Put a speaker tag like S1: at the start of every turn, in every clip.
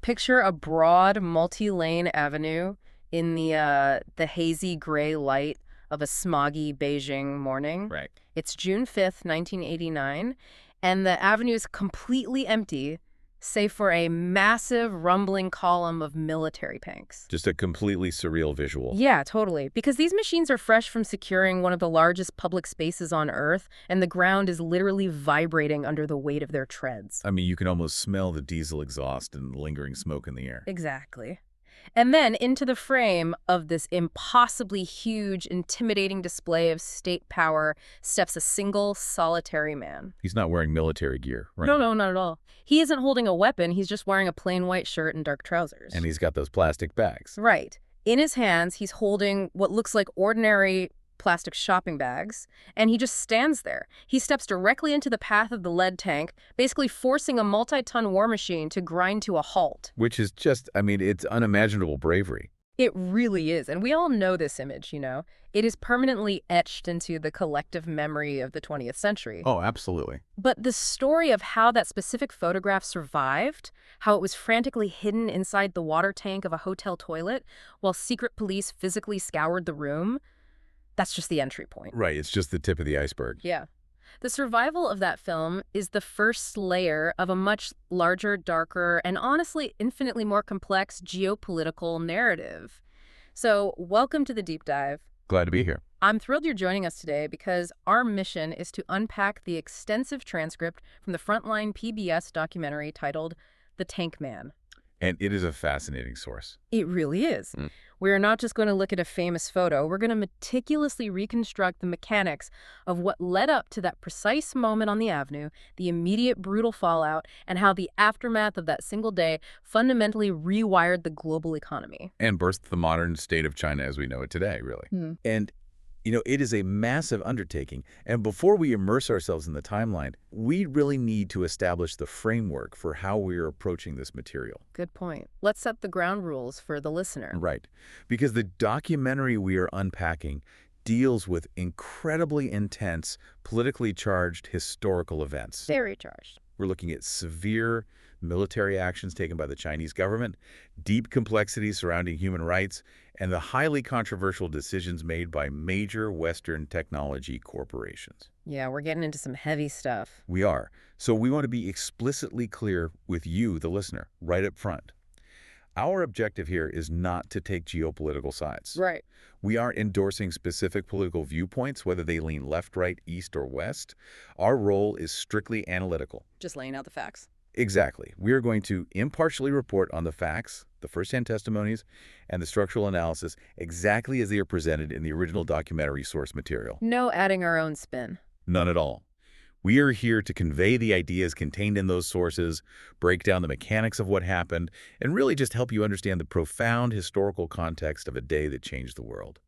S1: Picture a broad, multi-lane avenue in the hazy gray light of a smoggy Beijing morning.
S2: Right.
S1: It's June 5th, 1989, and the avenue is completely empty, save for a massive rumbling column of military tanks.
S2: Just a completely surreal visual.
S1: Yeah, totally. Because these machines are fresh from securing one of the largest public spaces on Earth, and the ground is literally vibrating under the weight of their treads.
S2: I mean, you can almost smell the diesel exhaust and lingering smoke in the air.
S1: Exactly. And then into the frame of this impossibly huge, intimidating display of state power steps a single, solitary man.
S2: He's not wearing military gear, right?
S1: No, not at all. He isn't holding a weapon. He's just wearing a plain white shirt and dark trousers.
S2: And he's got those plastic bags.
S1: Right. In his hands, he's holding what looks like ordinary plastic shopping bags, and he just stands there. He steps directly into the path of the lead tank, basically forcing a multi-ton war machine to grind to a halt.
S2: Which is just, I mean, it's unimaginable bravery.
S1: It really is, and we all know this image, you know. It is permanently etched into the collective memory of the 20th century.
S2: Oh, absolutely.
S1: But the story of how that specific photograph survived, how it was frantically hidden inside the water tank of a hotel toilet while secret police physically scoured the room, that's just the entry point.
S2: Right, it's just the tip of the iceberg.
S1: Yeah. The survival of that film is the first layer of a much larger, darker, and honestly infinitely more complex geopolitical narrative. So, welcome to the deep dive.
S2: Glad to be here.
S1: I'm thrilled you're joining us today because our mission is to unpack the extensive transcript from the Frontline PBS documentary titled The Tank Man.
S2: And it is a fascinating source.
S1: It really is. We're not just going to look at a famous photo. We're going to meticulously reconstruct the mechanics of what led up to that precise moment on the avenue, the immediate brutal fallout, and how the aftermath of that single day fundamentally rewired the global economy.
S2: And birthed the modern state of China as we know it today, really. And, you know, it is a massive undertaking. And before we immerse ourselves in the timeline, we really need to establish the framework for how we are approaching this material.
S1: Good point. Let's set the ground rules for the listener.
S2: Right. Because the documentary we are unpacking deals with incredibly intense, politically charged historical events.
S1: Very charged.
S2: We're looking at severe military actions taken by the Chinese government, deep complexities surrounding human rights, and the highly controversial decisions made by major Western technology corporations.
S1: Yeah, we're getting into some heavy stuff.
S2: We are. So we want to be explicitly clear with you, the listener, right up front. Our objective here is not to take geopolitical sides.
S1: Right.
S2: We aren't endorsing specific political viewpoints, whether they lean left, right, east, or west. Our role is strictly analytical.
S1: Just laying out the facts.
S2: Exactly. We are going to impartially report on the facts, the first-hand testimonies, and the structural analysis exactly as they are presented in the original documentary source material.
S1: No adding our own spin.
S2: None at all. We are here to convey the ideas contained in those sources, break down the mechanics of what happened, and really just help you understand the profound historical context of a day that changed the world.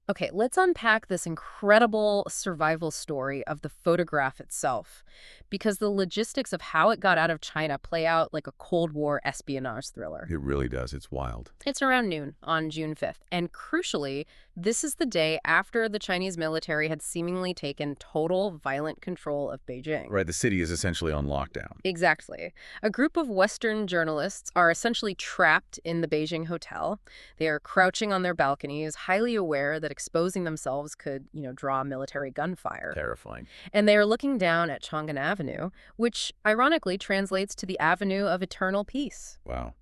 S1: Okay, let's unpack this incredible survival story of the photograph itself, because the logistics of how it got out of China play out like a Cold War espionage thriller.
S2: It really does. It's wild.
S1: It's around noon on June 5th, and crucially, this is the day after the Chinese military had seemingly taken total violent control of Beijing.
S2: Right, the city is essentially on lockdown.
S1: Exactly. A group of Western journalists are essentially trapped in the Beijing hotel. They are crouching on their balconies, highly aware that exposing themselves could, draw military gunfire.
S2: Terrifying.
S1: And they are looking down at Chang'an Avenue, which ironically translates to the Avenue of Eternal Peace.
S2: Wow.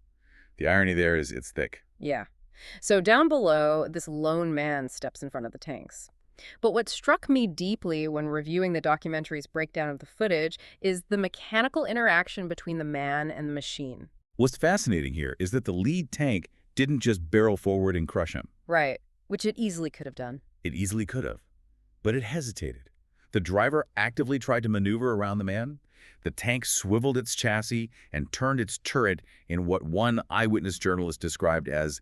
S2: The irony there is it's thick.
S1: Yeah. So down below, this lone man steps in front of the tanks. But what struck me deeply when reviewing the documentary's breakdown of the footage is the mechanical interaction between the man and the machine.
S2: What's fascinating here is that the lead tank didn't just barrel forward and crush him.
S1: Right, which it easily could have done.
S2: It easily could have. But it hesitated. The driver actively tried to maneuver around the man. The tank swiveled its chassis and turned its turret in what one eyewitness journalist described as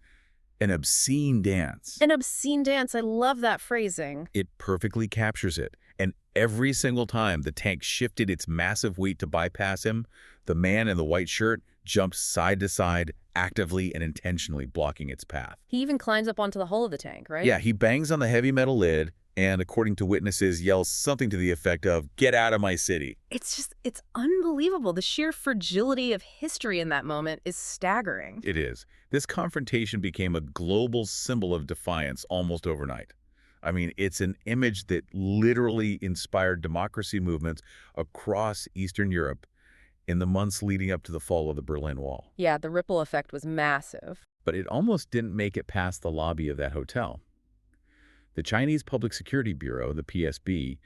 S2: an obscene dance.
S1: An obscene dance. I love that phrasing.
S2: It perfectly captures it. And every single time the tank shifted its massive weight to bypass him, the man in the white shirt jumped side to side, actively and intentionally blocking its path.
S1: He even climbs up onto the hull of the tank, right?
S2: Yeah, he bangs on the heavy metal lid, and, according to witnesses, yells something to the effect of, "Get out of my city."
S1: It's unbelievable. The sheer fragility of history in that moment is staggering.
S2: It is. This confrontation became a global symbol of defiance almost overnight. I mean, it's an image that literally inspired democracy movements across Eastern Europe in the months leading up to the fall of the Berlin Wall.
S1: Yeah, the ripple effect was massive.
S2: But it almost didn't make it past the lobby of that hotel. The Chinese Public Security Bureau, the PSB,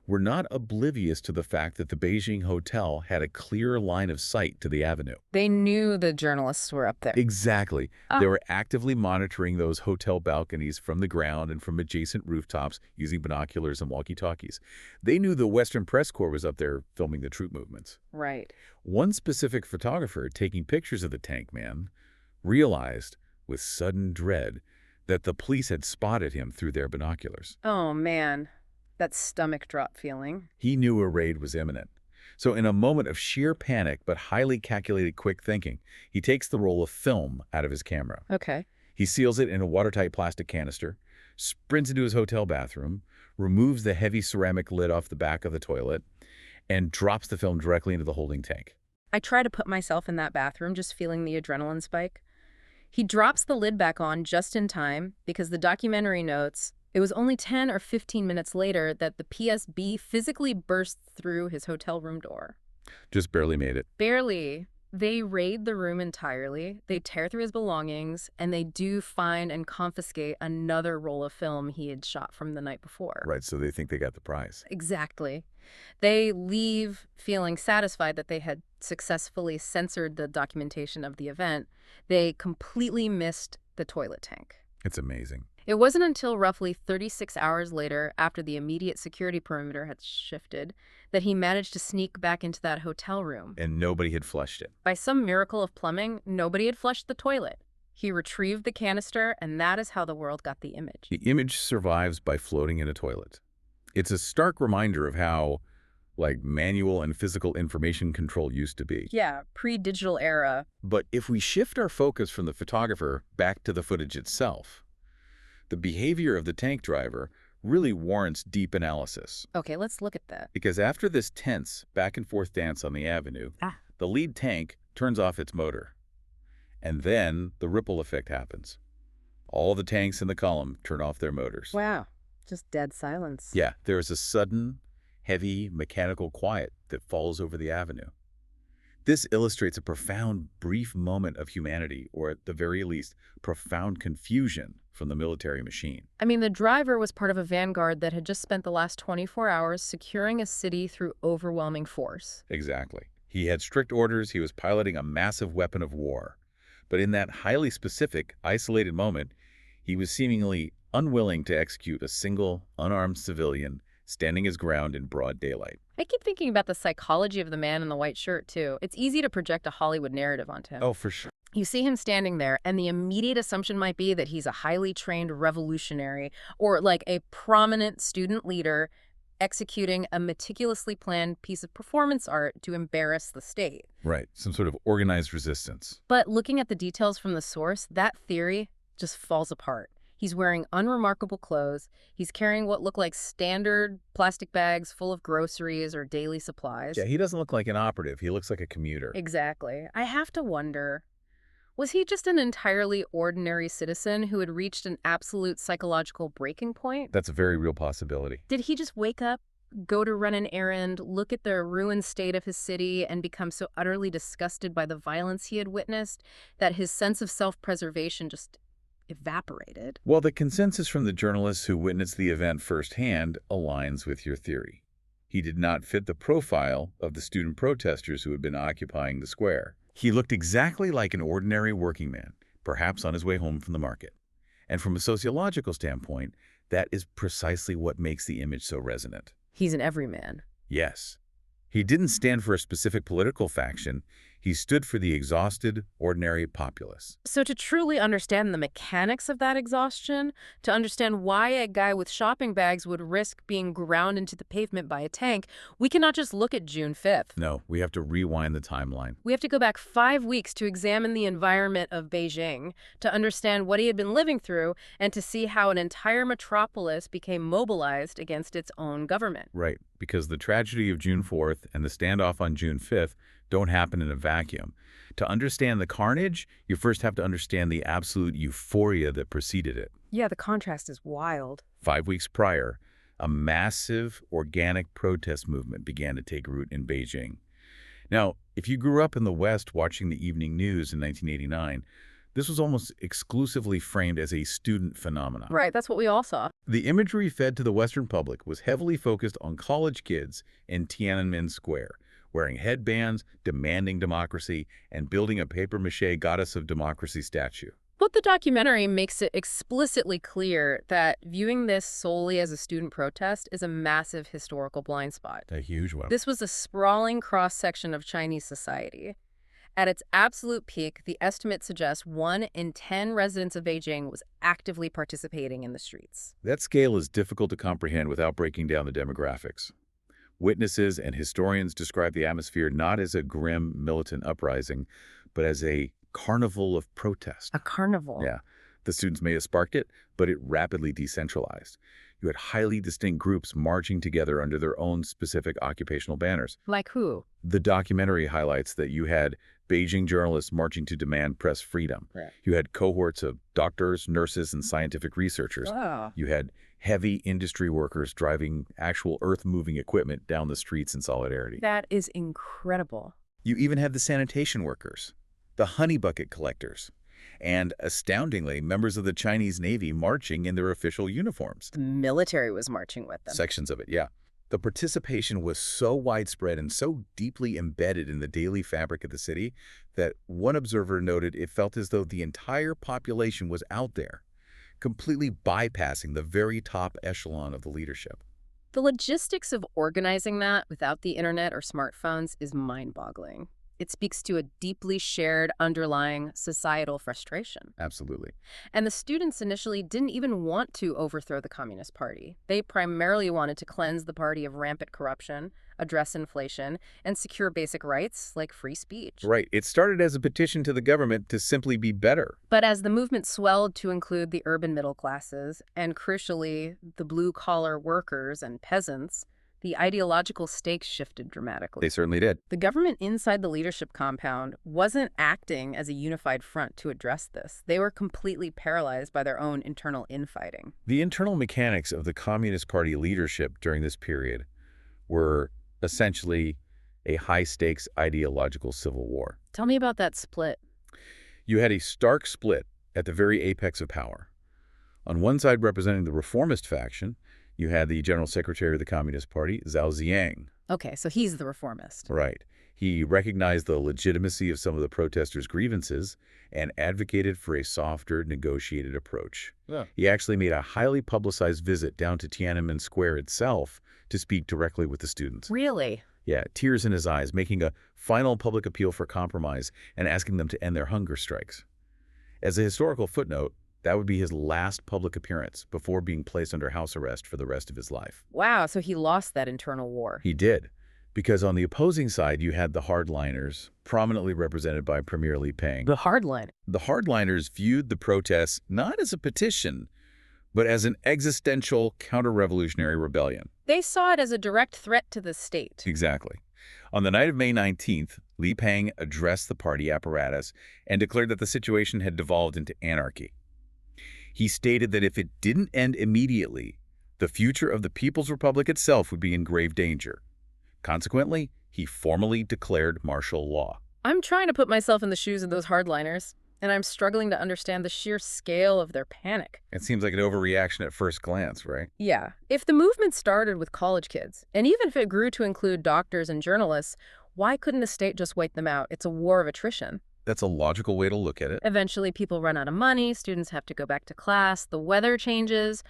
S2: were not oblivious to the fact that the Beijing hotel had a clear line of sight to the avenue.
S1: They knew the journalists were up there.
S2: Exactly.
S1: Ah.
S2: They were actively monitoring those hotel balconies from the ground and from adjacent rooftops using binoculars and walkie-talkies. They knew the Western Press Corps was up there filming the troop movements.
S1: Right.
S2: One specific photographer taking pictures of the tank man realized, with sudden dread, that the police had spotted him through their binoculars.
S1: Oh, man. That stomach drop feeling.
S2: He knew a raid was imminent. So in a moment of sheer panic but highly calculated quick thinking, he takes the roll of film out of his camera.
S1: Okay.
S2: He seals it in a watertight plastic canister, sprints into his hotel bathroom, removes the heavy ceramic lid off the back of the toilet, and drops the film directly into the holding tank.
S1: I try to put myself in that bathroom, just feeling the adrenaline spike. He drops the lid back on just in time because the documentary notes it was only 10 or 15 minutes later that the PSB physically burst through his hotel room door.
S2: Just barely made it.
S1: Barely. They raid the room entirely, they tear through his belongings, and they do find and confiscate another roll of film he had shot from the night before.
S2: Right, so they think they got the prize.
S1: Exactly. They leave feeling satisfied that they had successfully censored the documentation of the event. They completely missed the toilet tank.
S2: It's amazing.
S1: It wasn't until roughly 36 hours later, after the immediate security perimeter had shifted, that he managed to sneak back into that hotel room.
S2: And nobody had flushed it.
S1: By some miracle of plumbing, nobody had flushed the toilet. He retrieved the canister, and that is how the world got the image.
S2: The image survives by floating in a toilet. It's a stark reminder of how, manual and physical information control used to be.
S1: Yeah, pre-digital era.
S2: But if we shift our focus from the photographer back to the footage itself, the behavior of the tank driver really warrants deep analysis.
S1: Okay, let's look at that.
S2: Because after this tense back-and-forth dance on the avenue, the lead tank turns off its motor. And then the ripple effect happens. All the tanks in the column turn off their motors.
S1: Wow, just dead silence.
S2: Yeah, there is a sudden, heavy, mechanical quiet that falls over the avenue. This illustrates a profound, brief moment of humanity, or at the very least, profound confusion from the military machine.
S1: I mean, the driver was part of a vanguard that had just spent the last 24 hours securing a city through overwhelming force.
S2: Exactly. He had strict orders, he was piloting a massive weapon of war. But in that highly specific, isolated moment, he was seemingly unwilling to execute a single, unarmed civilian standing his ground in broad daylight.
S1: I keep thinking about the psychology of the man in the white shirt, too. It's easy to project a Hollywood narrative onto him.
S2: Oh, for sure.
S1: You see him standing there, and the immediate assumption might be that he's a highly trained revolutionary or a prominent student leader executing a meticulously planned piece of performance art to embarrass the state.
S2: Right, some sort of organized resistance.
S1: But looking at the details from the source, that theory just falls apart. He's wearing unremarkable clothes. He's carrying what look like standard plastic bags full of groceries or daily supplies.
S2: Yeah, he doesn't look like an operative. He looks like a commuter.
S1: Exactly. I have to wonder, was he just an entirely ordinary citizen who had reached an absolute psychological breaking point?
S2: That's a very real possibility.
S1: Did he just wake up, go to run an errand, look at the ruined state of his city, and become so utterly disgusted by the violence he had witnessed that his sense of self-preservation just evaporated?
S2: Well, the consensus from the journalists who witnessed the event firsthand aligns with your theory. He did not fit the profile of the student protesters who had been occupying the square. He looked exactly like an ordinary working man, perhaps on his way home from the market. And from a sociological standpoint, that is precisely what makes the image so resonant.
S1: He's an everyman.
S2: Yes. He didn't stand for a specific political faction. He stood for the exhausted, ordinary populace.
S1: So to truly understand the mechanics of that exhaustion, to understand why a guy with shopping bags would risk being ground into the pavement by a tank, we cannot just look at June 5th.
S2: No, we have to rewind the timeline.
S1: We have to go back 5 weeks to examine the environment of Beijing, to understand what he had been living through, and to see how an entire metropolis became mobilized against its own government.
S2: Right, because the tragedy of June 4th and the standoff on June 5th don't happen in a vacuum. To understand the carnage, you first have to understand the absolute euphoria that preceded it.
S1: Yeah, the contrast is wild.
S2: 5 weeks prior, a massive organic protest movement began to take root in Beijing. Now, if you grew up in the West watching the evening news in 1989, this was almost exclusively framed as a student phenomenon.
S1: Right, that's what we all saw.
S2: The imagery fed to the Western public was heavily focused on college kids in Tiananmen Square, wearing headbands, demanding democracy, and building a papier-mâché goddess of democracy statue.
S1: But the documentary makes it explicitly clear that viewing this solely as a student protest is a massive historical blind spot.
S2: A huge one.
S1: This was a sprawling cross-section of Chinese society. At its absolute peak, the estimate suggests 1 in 10 residents of Beijing was actively participating in the streets.
S2: That scale is difficult to comprehend without breaking down the demographics. Witnesses and historians describe the atmosphere not as a grim, militant uprising, but as a carnival of protest.
S1: A carnival?
S2: Yeah. The students may have sparked it, but it rapidly decentralized. You had highly distinct groups marching together under their own specific occupational banners.
S1: Like who?
S2: The documentary highlights that you had Beijing journalists marching to demand press freedom.
S1: Right.
S2: You had cohorts of doctors, nurses, and scientific researchers.
S1: Wow.
S2: You had heavy industry workers driving actual earth-moving equipment down the streets in solidarity.
S1: That is incredible.
S2: You even had the sanitation workers, the honey bucket collectors, and, astoundingly, members of the Chinese Navy marching in their official uniforms.
S1: The military was marching with them.
S2: Sections of it, yeah. The participation was so widespread and so deeply embedded in the daily fabric of the city that one observer noted it felt as though the entire population was out there, completely bypassing the very top echelon of the leadership.
S1: The logistics of organizing that without the internet or smartphones is mind-boggling. It speaks to a deeply shared underlying societal frustration.
S2: Absolutely.
S1: And the students initially didn't even want to overthrow the Communist Party. They primarily wanted to cleanse the party of rampant corruption, address inflation, and secure basic rights like free speech.
S2: Right. It started as a petition to the government to simply be better.
S1: But as the movement swelled to include the urban middle classes, and crucially, the blue-collar workers and peasants, the ideological stakes shifted dramatically.
S2: They certainly did.
S1: The government inside the leadership compound wasn't acting as a unified front to address this. They were completely paralyzed by their own internal infighting.
S2: The internal mechanics of the Communist Party leadership during this period were essentially a high-stakes ideological civil war.
S1: Tell me about that split.
S2: You had a stark split at the very apex of power. On one side, representing the reformist faction, you had the General Secretary of the Communist Party, Zhao Ziyang.
S1: Okay, so he's the reformist.
S2: Right. He recognized the legitimacy of some of the protesters' grievances and advocated for a softer, negotiated approach. Yeah. He actually made a highly publicized visit down to Tiananmen Square itself to speak directly with the students.
S1: Really?
S2: Yeah, tears in his eyes, making a final public appeal for compromise and asking them to end their hunger strikes. As a historical footnote, that would be his last public appearance before being placed under house arrest for the rest of his life.
S1: Wow, so he lost that internal war.
S2: He did, because on the opposing side, you had the hardliners, prominently represented by Premier Li Peng.
S1: The hardline.
S2: The hardliners viewed the protests not as a petition, but as an existential counter-revolutionary rebellion.
S1: They saw it as a direct threat to the state.
S2: Exactly. On the night of May 19th, Li Peng addressed the party apparatus and declared that the situation had devolved into anarchy. He stated that if it didn't end immediately, the future of the People's Republic itself would be in grave danger. Consequently, he formally declared martial law.
S1: I'm trying to put myself in the shoes of those hardliners, and I'm struggling to understand the sheer scale of their panic.
S2: It seems like an overreaction at first glance, right?
S1: Yeah. If the movement started with college kids, and even if it grew to include doctors and journalists, why couldn't the state just wipe them out? It's a war of attrition.
S2: That's a logical way to look at it.
S1: Eventually, people run out of money, students have to go back to class, the weather changes.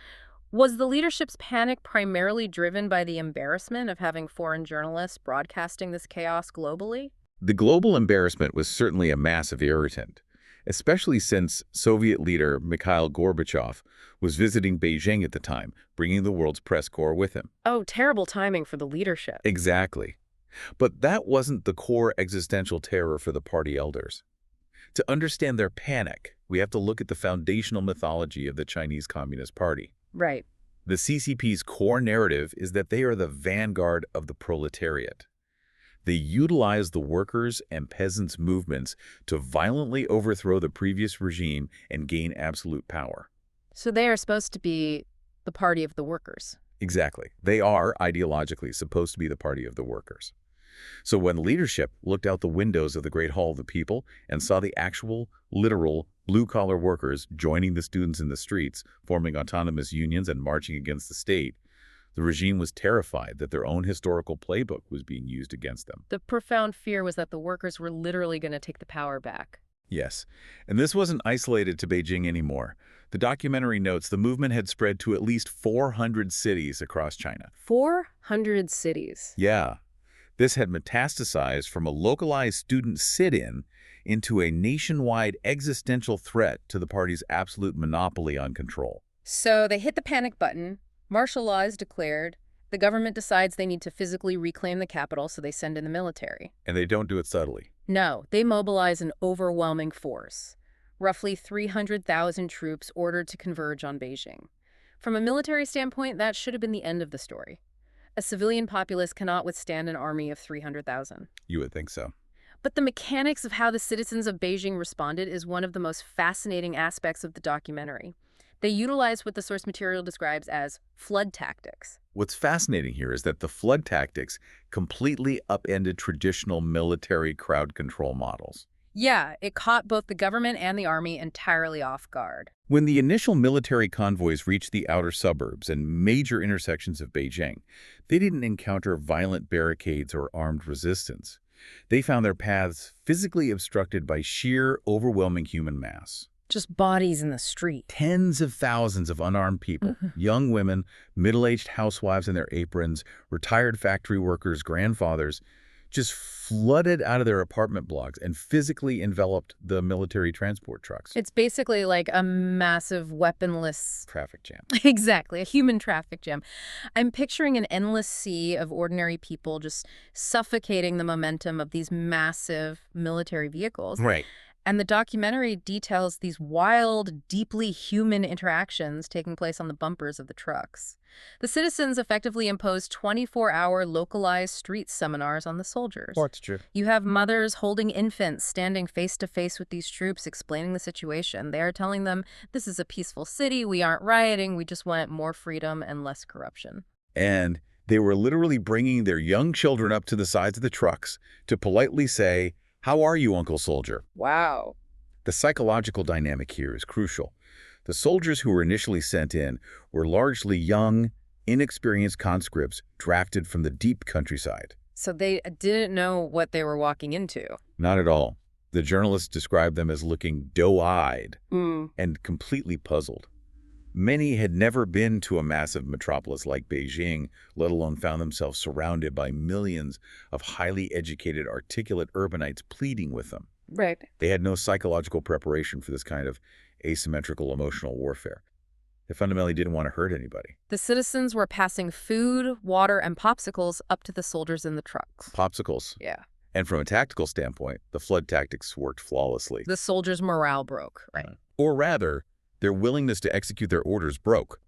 S1: Was the leadership's panic primarily driven by the embarrassment of having foreign journalists broadcasting this chaos globally?
S2: The global embarrassment was certainly a massive irritant, especially since Soviet leader Mikhail Gorbachev was visiting Beijing at the time, bringing the world's press corps with him.
S1: Oh, terrible timing for the leadership.
S2: Exactly. But that wasn't the core existential terror for the party elders. To understand their panic, we have to look at the foundational mythology of the Chinese Communist Party.
S1: Right.
S2: The CCP's core narrative is that they are the vanguard of the proletariat. They utilize the workers' and peasants' movements to violently overthrow the previous regime and gain absolute power.
S1: So they are supposed to be the party of the workers.
S2: Exactly. They are ideologically supposed to be the party of the workers. So when leadership looked out the windows of the Great Hall of the People and saw the actual, literal, blue-collar workers joining the students in the streets, forming autonomous unions and marching against the state, the regime was terrified that their own historical playbook was being used against them.
S1: The profound fear was that the workers were literally going to take the power back.
S2: Yes, and this wasn't isolated to Beijing anymore. The documentary notes the movement had spread to at least 400 cities across China.
S1: 400 cities.
S2: Yeah, this had metastasized from a localized student sit-in into a nationwide existential threat to the party's absolute monopoly on control.
S1: So they hit the panic button. Martial law is declared. The government decides they need to physically reclaim the capital, so they send in the military.
S2: And they don't do it subtly.
S1: No, they mobilize an overwhelming force. Roughly 300,000 troops ordered to converge on Beijing. From a military standpoint, that should have been the end of the story. A civilian populace cannot withstand an army of 300,000.
S2: You would think so.
S1: But the mechanics of how the citizens of Beijing responded is one of the most fascinating aspects of the documentary. They utilize what the source material describes as flood tactics.
S2: What's fascinating here is that the flood tactics completely upended traditional military crowd control models.
S1: Yeah, it caught both the government and the army entirely off guard.
S2: When the initial military convoys reached the outer suburbs and major intersections of Beijing, they didn't encounter violent barricades or armed resistance. They found their paths physically obstructed by sheer, overwhelming human mass.
S1: Just bodies in the street.
S2: Tens of thousands of unarmed people, young women, middle-aged housewives in their aprons, retired factory workers, grandfathers, just flooded out of their apartment blocks and physically enveloped the military transport trucks.
S1: It's basically like a massive weaponless...
S2: Traffic jam.
S1: Exactly, a human traffic jam. I'm picturing an endless sea of ordinary people just suffocating the momentum of these massive military vehicles.
S2: Right.
S1: And the documentary details these wild, deeply human interactions taking place on the bumpers of the trucks. The citizens effectively imposed 24-hour localized street seminars on the soldiers.
S2: That's true.
S1: You have mothers holding infants standing face-to-face with these troops explaining the situation. They are telling them, this is a peaceful city, we aren't rioting, we just want more freedom and less corruption.
S2: And they were literally bringing their young children up to the sides of the trucks to politely say, "How are you, Uncle Soldier?"
S1: Wow.
S2: The psychological dynamic here is crucial. The soldiers who were initially sent in were largely young, inexperienced conscripts drafted from the deep countryside.
S1: So they didn't know what they were walking into.
S2: Not at all. The journalists described them as looking doe-eyed
S1: Mm.
S2: and completely puzzled. Many had never been to a massive metropolis like Beijing, let alone found themselves surrounded by millions of highly educated, articulate urbanites pleading with them.
S1: Right.
S2: They had no psychological preparation for this kind of asymmetrical emotional warfare. They fundamentally didn't want to hurt anybody.
S1: The citizens were passing food, water, and popsicles up to the soldiers in the trucks.
S2: Popsicles.
S1: Yeah.
S2: And from a tactical standpoint, the flood tactics worked flawlessly.
S1: The soldiers' morale broke. Right.
S2: Or rather, their willingness to execute their orders broke.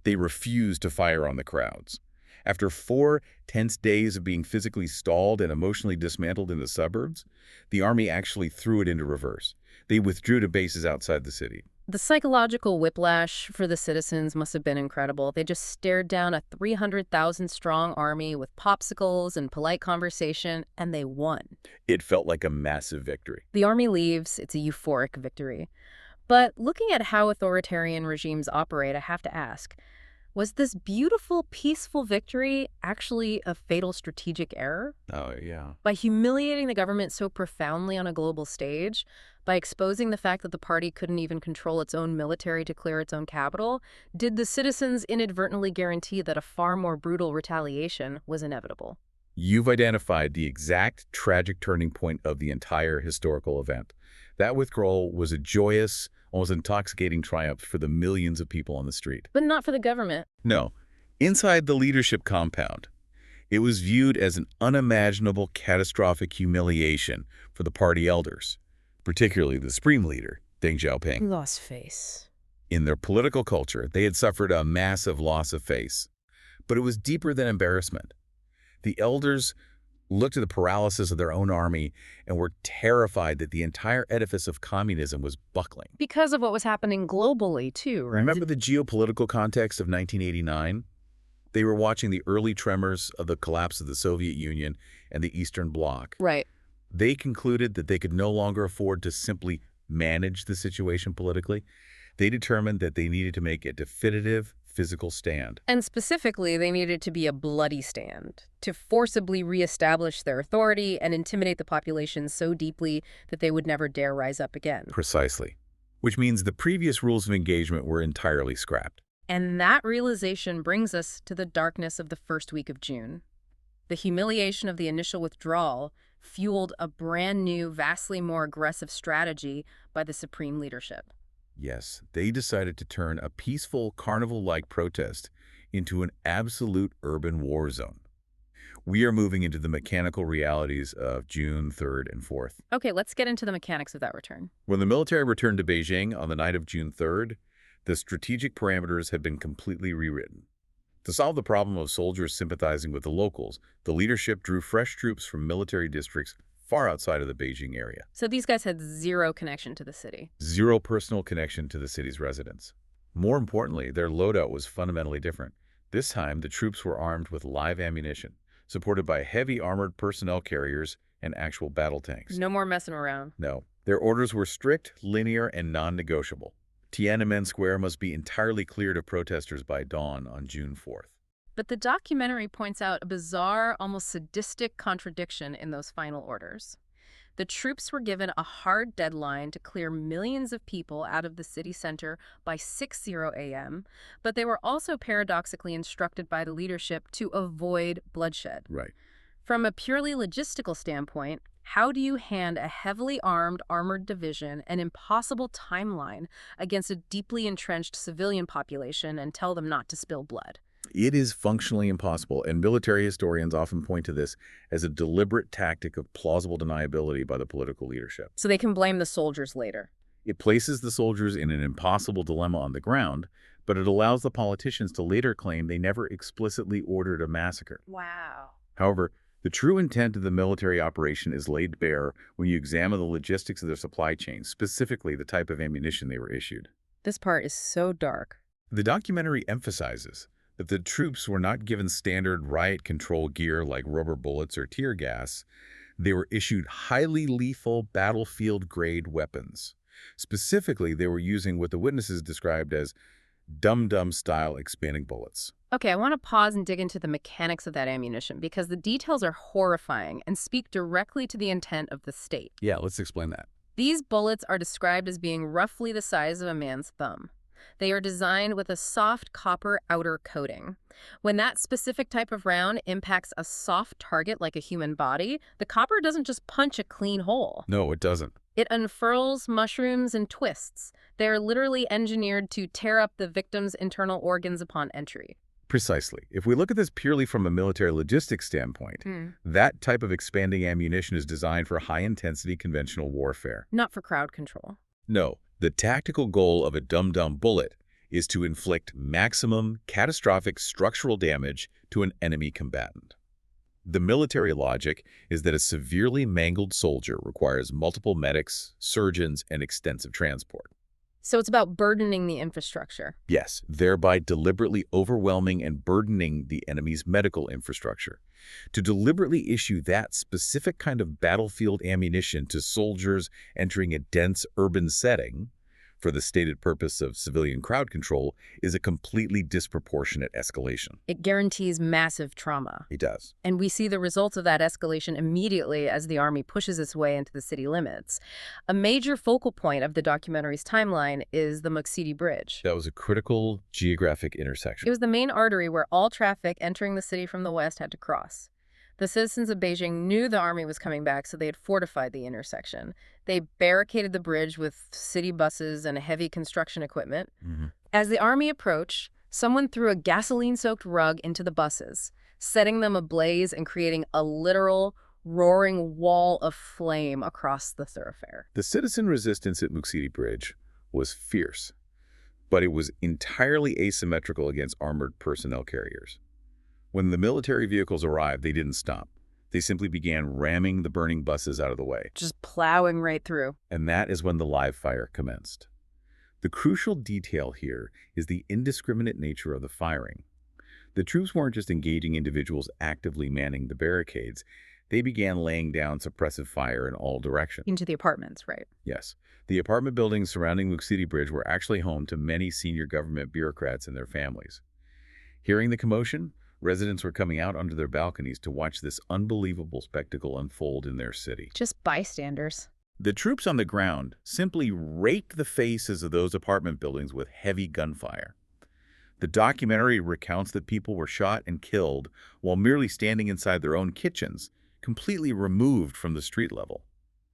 S2: They refused to fire on the crowds. After 4 tense days of being physically stalled and emotionally dismantled in the suburbs, the army actually threw it into reverse. They withdrew to bases outside the city.
S1: The psychological whiplash for the citizens must have been incredible. They just stared down a 300,000-strong army with popsicles and polite conversation, and they won.
S2: It felt like a massive victory.
S1: The army leaves. It's a euphoric victory. But looking at how authoritarian regimes operate, I have to ask, was this beautiful, peaceful victory actually a fatal strategic error?
S2: Oh, yeah.
S1: By humiliating the government so profoundly on a global stage, by exposing the fact that the party couldn't even control its own military to clear its own capital, did the citizens inadvertently guarantee that a far more brutal retaliation was inevitable?
S2: You've identified the exact tragic turning point of the entire historical event. That withdrawal was a joyous, almost intoxicating triumph for the millions of people on the street.
S1: But not for the government.
S2: No, inside the leadership compound, it was viewed as an unimaginable catastrophic humiliation for the party elders, particularly the supreme leader, Deng Xiaoping.
S1: Lost face.
S2: In their political culture, they had suffered a massive loss of face. But it was deeper than embarrassment. The elders looked at the paralysis of their own army and were terrified that the entire edifice of communism was buckling.
S1: Because of what was happening globally, too, right?
S2: Remember the geopolitical context of 1989? They were watching the early tremors of the collapse of the Soviet Union and the Eastern Bloc.
S1: Right.
S2: They concluded that they could no longer afford to simply manage the situation politically. They determined that they needed to make a definitive physical stand.
S1: And specifically, they needed to be a bloody stand, to forcibly reestablish their authority and intimidate the population so deeply that they would never dare rise up again.
S2: Precisely. Which means the previous rules of engagement were entirely scrapped.
S1: And that realization brings us to the darkness of the first week of June. The humiliation of the initial withdrawal fueled a brand new, vastly more aggressive strategy by the supreme leadership.
S2: Yes, they decided to turn a peaceful carnival-like protest into an absolute urban war zone. We are moving into the mechanical realities of June 3rd and 4th.
S1: Okay, let's get into the mechanics of that return.
S2: When the military returned to Beijing on the night of June 3rd, the strategic parameters had been completely rewritten. To solve the problem of soldiers sympathizing with the locals, the leadership drew fresh troops from military districts far outside of the Beijing area.
S1: So these guys had zero connection to the city.
S2: Zero personal connection to the city's residents. More importantly, their loadout was fundamentally different. This time, the troops were armed with live ammunition, supported by heavy armored personnel carriers and actual battle tanks.
S1: No more messing around.
S2: No. Their orders were strict, linear, and non-negotiable. Tiananmen Square must be entirely cleared of protesters by dawn on June 4th.
S1: But the documentary points out a bizarre, almost sadistic contradiction in those final orders. The troops were given a hard deadline to clear millions of people out of the city center by 6:00 a.m., but they were also paradoxically instructed by the leadership to avoid bloodshed.
S2: Right.
S1: From a purely logistical standpoint, how do you hand a heavily armed armored division an impossible timeline against a deeply entrenched civilian population and tell them not to spill blood?
S2: It is functionally impossible, and military historians often point to this as a deliberate tactic of plausible deniability by the political leadership.
S1: So they can blame the soldiers later.
S2: It places the soldiers in an impossible dilemma on the ground, but it allows the politicians to later claim they never explicitly ordered a massacre.
S1: Wow.
S2: However, the true intent of the military operation is laid bare when you examine the logistics of their supply chain, specifically the type of ammunition they were issued.
S1: This part is so dark.
S2: The documentary emphasizes that the troops were not given standard riot control gear like rubber bullets or tear gas. They were issued highly lethal battlefield-grade weapons. Specifically, they were using what the witnesses described as dum-dum style expanding bullets.
S1: Okay, I want to pause and dig into the mechanics of that ammunition because the details are horrifying and speak directly to the intent of the state.
S2: Yeah, let's explain that.
S1: These bullets are described as being roughly the size of a man's thumb. They are designed with a soft copper outer coating. When that specific type of round impacts a soft target like a human body, the copper doesn't just punch a clean hole.
S2: No, it doesn't.
S1: It unfurls, mushrooms, and twists. They are literally engineered to tear up the victim's internal organs upon entry.
S2: Precisely. If we look at this purely from a military logistics standpoint, that type of expanding ammunition is designed for high-intensity conventional warfare.
S1: Not for crowd control.
S2: No, the tactical goal of a dum-dum bullet is to inflict maximum catastrophic structural damage to an enemy combatant. The military logic is that a severely mangled soldier requires multiple medics, surgeons, and extensive transport.
S1: So it's about burdening the infrastructure.
S2: Yes, thereby deliberately overwhelming and burdening the enemy's medical infrastructure. To deliberately issue that specific kind of battlefield ammunition to soldiers entering a dense urban setting for the stated purpose of civilian crowd control is a completely disproportionate escalation.
S1: It guarantees massive trauma.
S2: It does.
S1: And we see the results of that escalation immediately as the army pushes its way into the city limits. A major focal point of the documentary's timeline is the Muxidi Bridge.
S2: That was a critical geographic intersection.
S1: It was the main artery where all traffic entering the city from the west had to cross. The citizens of Beijing knew the army was coming back, so they had fortified the intersection. They barricaded the bridge with city buses and heavy construction equipment. As the army approached, someone threw a gasoline-soaked rug into the buses, setting them ablaze and creating a literal roaring wall of flame across the thoroughfare.
S2: The citizen resistance at Muxidi Bridge was fierce, but it was entirely asymmetrical against armored personnel carriers. When the military vehicles arrived, they didn't stop. They simply began ramming the burning buses out of the way.
S1: Just plowing right through.
S2: And that is when the live fire commenced. The crucial detail here is the indiscriminate nature of the firing. The troops weren't just engaging individuals actively manning the barricades. They began laying down suppressive fire in all directions.
S1: Into the apartments, right?
S2: Yes. The apartment buildings surrounding Muxidi Bridge were actually home to many senior government bureaucrats and their families. Hearing the commotion, residents were coming out onto their balconies to watch this unbelievable spectacle unfold in their city.
S1: Just bystanders.
S2: The troops on the ground simply raked the faces of those apartment buildings with heavy gunfire. The documentary recounts that people were shot and killed while merely standing inside their own kitchens, completely removed from the street level.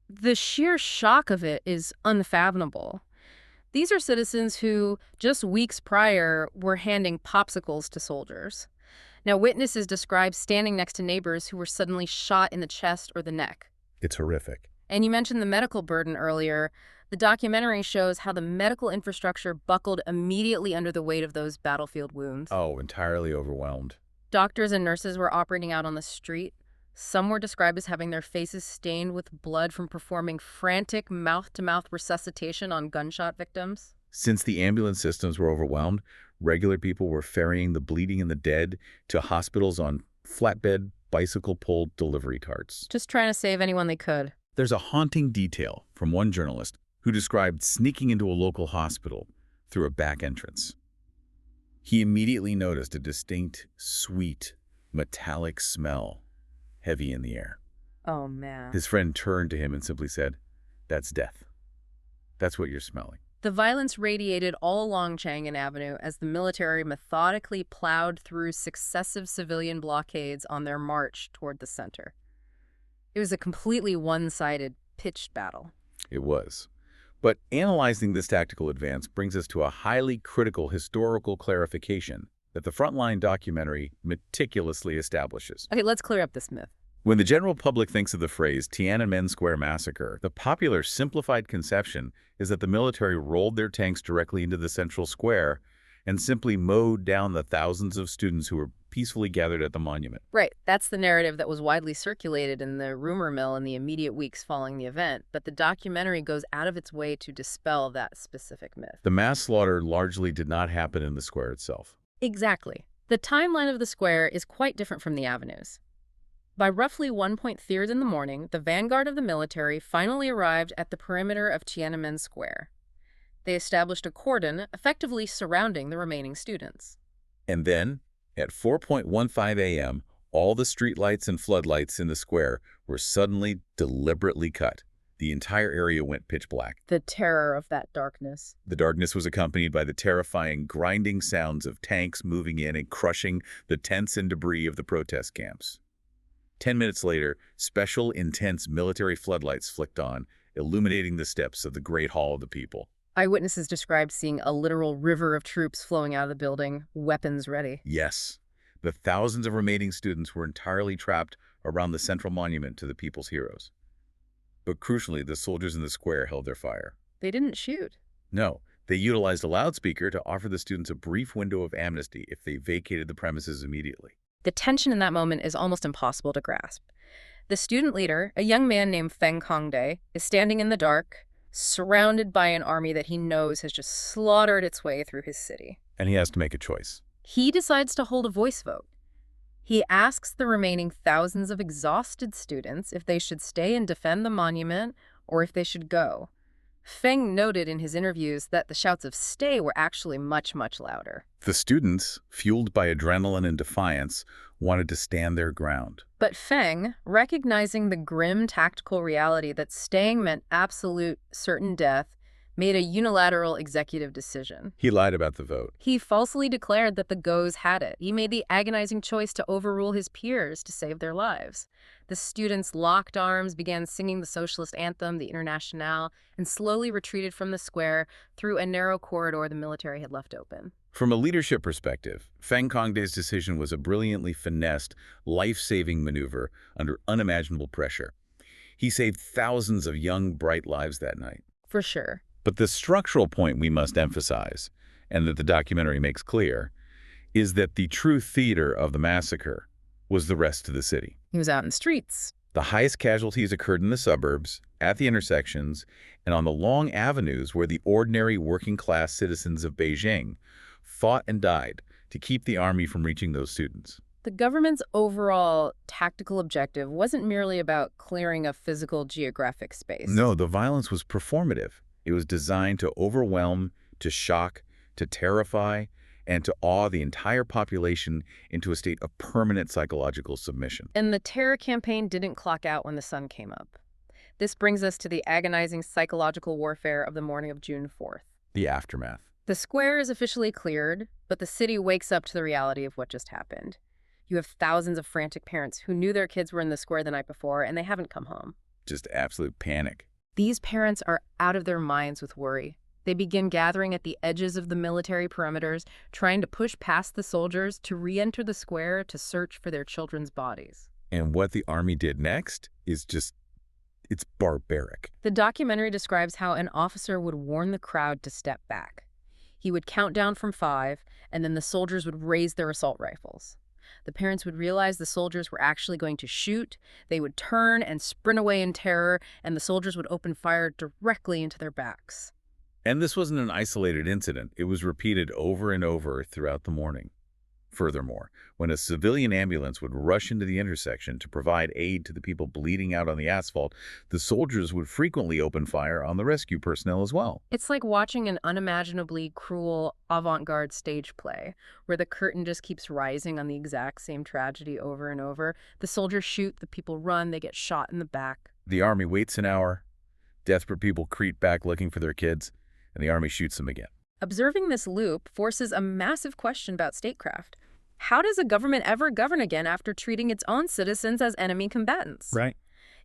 S1: The sheer shock of it is unfathomable. These are citizens who, just weeks prior, were handing popsicles to soldiers. Now, witnesses describe standing next to neighbors who were suddenly shot in the chest or the neck.
S2: It's horrific.
S1: And you mentioned the medical burden earlier. The documentary shows how the medical infrastructure buckled immediately under the weight of those battlefield wounds.
S2: Oh, entirely overwhelmed.
S1: Doctors and nurses were operating out on the street. Some were described as having their faces stained with blood from performing frantic mouth-to-mouth resuscitation on gunshot victims.
S2: Since the ambulance systems were overwhelmed, regular people were ferrying the bleeding and the dead to hospitals on flatbed, bicycle-pulled delivery carts.
S1: Just trying to save anyone they could.
S2: There's a haunting detail from one journalist who described sneaking into a local hospital through a back entrance. He immediately noticed a distinct, sweet, metallic smell heavy in the air.
S1: Oh, man.
S2: His friend turned to him and simply said, "That's death. That's what you're smelling."
S1: The violence radiated all along Chang'an Avenue as the military methodically plowed through successive civilian blockades on their march toward the center. It was a completely one-sided, pitched battle.
S2: It was. But analyzing this tactical advance brings us to a highly critical historical clarification that the Frontline documentary meticulously establishes.
S1: Okay, let's clear up this myth.
S2: When the general public thinks of the phrase Tiananmen Square massacre, the popular simplified conception is that the military rolled their tanks directly into the central square and simply mowed down the thousands of students who were peacefully gathered at the monument.
S1: Right, that's the narrative that was widely circulated in the rumor mill in the immediate weeks following the event, but the documentary goes out of its way to dispel that specific myth.
S2: The mass slaughter largely did not happen in the square itself.
S1: Exactly. The timeline of the square is quite different from the avenues. By roughly 1:30 in the morning, the vanguard of the military finally arrived at the perimeter of Tiananmen Square. They established a cordon, effectively surrounding the remaining students.
S2: And then, at 4:15 a.m., all the streetlights and floodlights in the square were suddenly deliberately cut. The entire area went pitch black.
S1: The terror of that darkness.
S2: The darkness was accompanied by the terrifying grinding sounds of tanks moving in and crushing the tents and debris of the protest camps. 10 minutes later, special, intense military floodlights flicked on, illuminating the steps of the Great Hall of the People.
S1: Eyewitnesses described seeing a literal river of troops flowing out of the building, weapons ready.
S2: Yes, the thousands of remaining students were entirely trapped around the central monument to the people's heroes. But crucially, the soldiers in the square held their fire.
S1: They didn't shoot.
S2: No, they utilized a loudspeaker to offer the students a brief window of amnesty if they vacated the premises immediately.
S1: The tension in that moment is almost impossible to grasp. The student leader, a young man named Feng Hongde, is standing in the dark, surrounded by an army that he knows has just slaughtered its way through his city.
S2: And he has to make a choice.
S1: He decides to hold a voice vote. He asks the remaining thousands of exhausted students if they should stay and defend the monument or if they should go. Feng noted in his interviews that the shouts of stay were actually much, much louder.
S2: The students, fueled by adrenaline and defiance, wanted to stand their ground.
S1: But Feng, recognizing the grim tactical reality that staying meant absolute certain death, made a unilateral executive decision.
S2: He lied about the vote.
S1: He falsely declared that the Goes had it. He made the agonizing choice to overrule his peers to save their lives. The students locked arms, began singing the socialist anthem, the Internationale, and slowly retreated from the square through a narrow corridor the military had left open.
S2: From a leadership perspective, Fang Congde's decision was a brilliantly finessed, life-saving maneuver under unimaginable pressure. He saved thousands of young, bright lives that night.
S1: For sure.
S2: But the structural point we must emphasize, and that the documentary makes clear, is that the true theater of the massacre was the rest of the city.
S1: He was out in the streets.
S2: The highest casualties occurred in the suburbs, at the intersections, and on the long avenues where the ordinary working-class citizens of Beijing fought and died to keep the army from reaching those students.
S1: The government's overall tactical objective wasn't merely about clearing a physical geographic space.
S2: No, the violence was performative. It was designed to overwhelm, to shock, to terrify, and to awe the entire population into a state of permanent psychological submission.
S1: And the terror campaign didn't clock out when the sun came up. This brings us to the agonizing psychological warfare of the morning of June 4th.
S2: The aftermath.
S1: The square is officially cleared, but the city wakes up to the reality of what just happened. You have thousands of frantic parents who knew their kids were in the square the night before, and they haven't come home.
S2: Just absolute panic.
S1: These parents are out of their minds with worry. They begin gathering at the edges of the military perimeters, trying to push past the soldiers to re-enter the square to search for their children's bodies.
S2: And what the army did next is it's barbaric.
S1: The documentary describes how an officer would warn the crowd to step back. He would count down from 5, and then the soldiers would raise their assault rifles. The parents would realize the soldiers were actually going to shoot. They would turn and sprint away in terror, and the soldiers would open fire directly into their backs.
S2: And this wasn't an isolated incident. It was repeated over and over throughout the morning. Furthermore, when a civilian ambulance would rush into the intersection to provide aid to the people bleeding out on the asphalt, the soldiers would frequently open fire on the rescue personnel as well.
S1: It's like watching an unimaginably cruel avant-garde stage play, where the curtain just keeps rising on the exact same tragedy over and over. The soldiers shoot, the people run, they get shot in the back.
S2: The army waits an hour. Desperate people creep back looking for their kids, and the army shoots them again.
S1: Observing this loop forces a massive question about statecraft. How does a government ever govern again after treating its own citizens as enemy combatants?
S2: Right.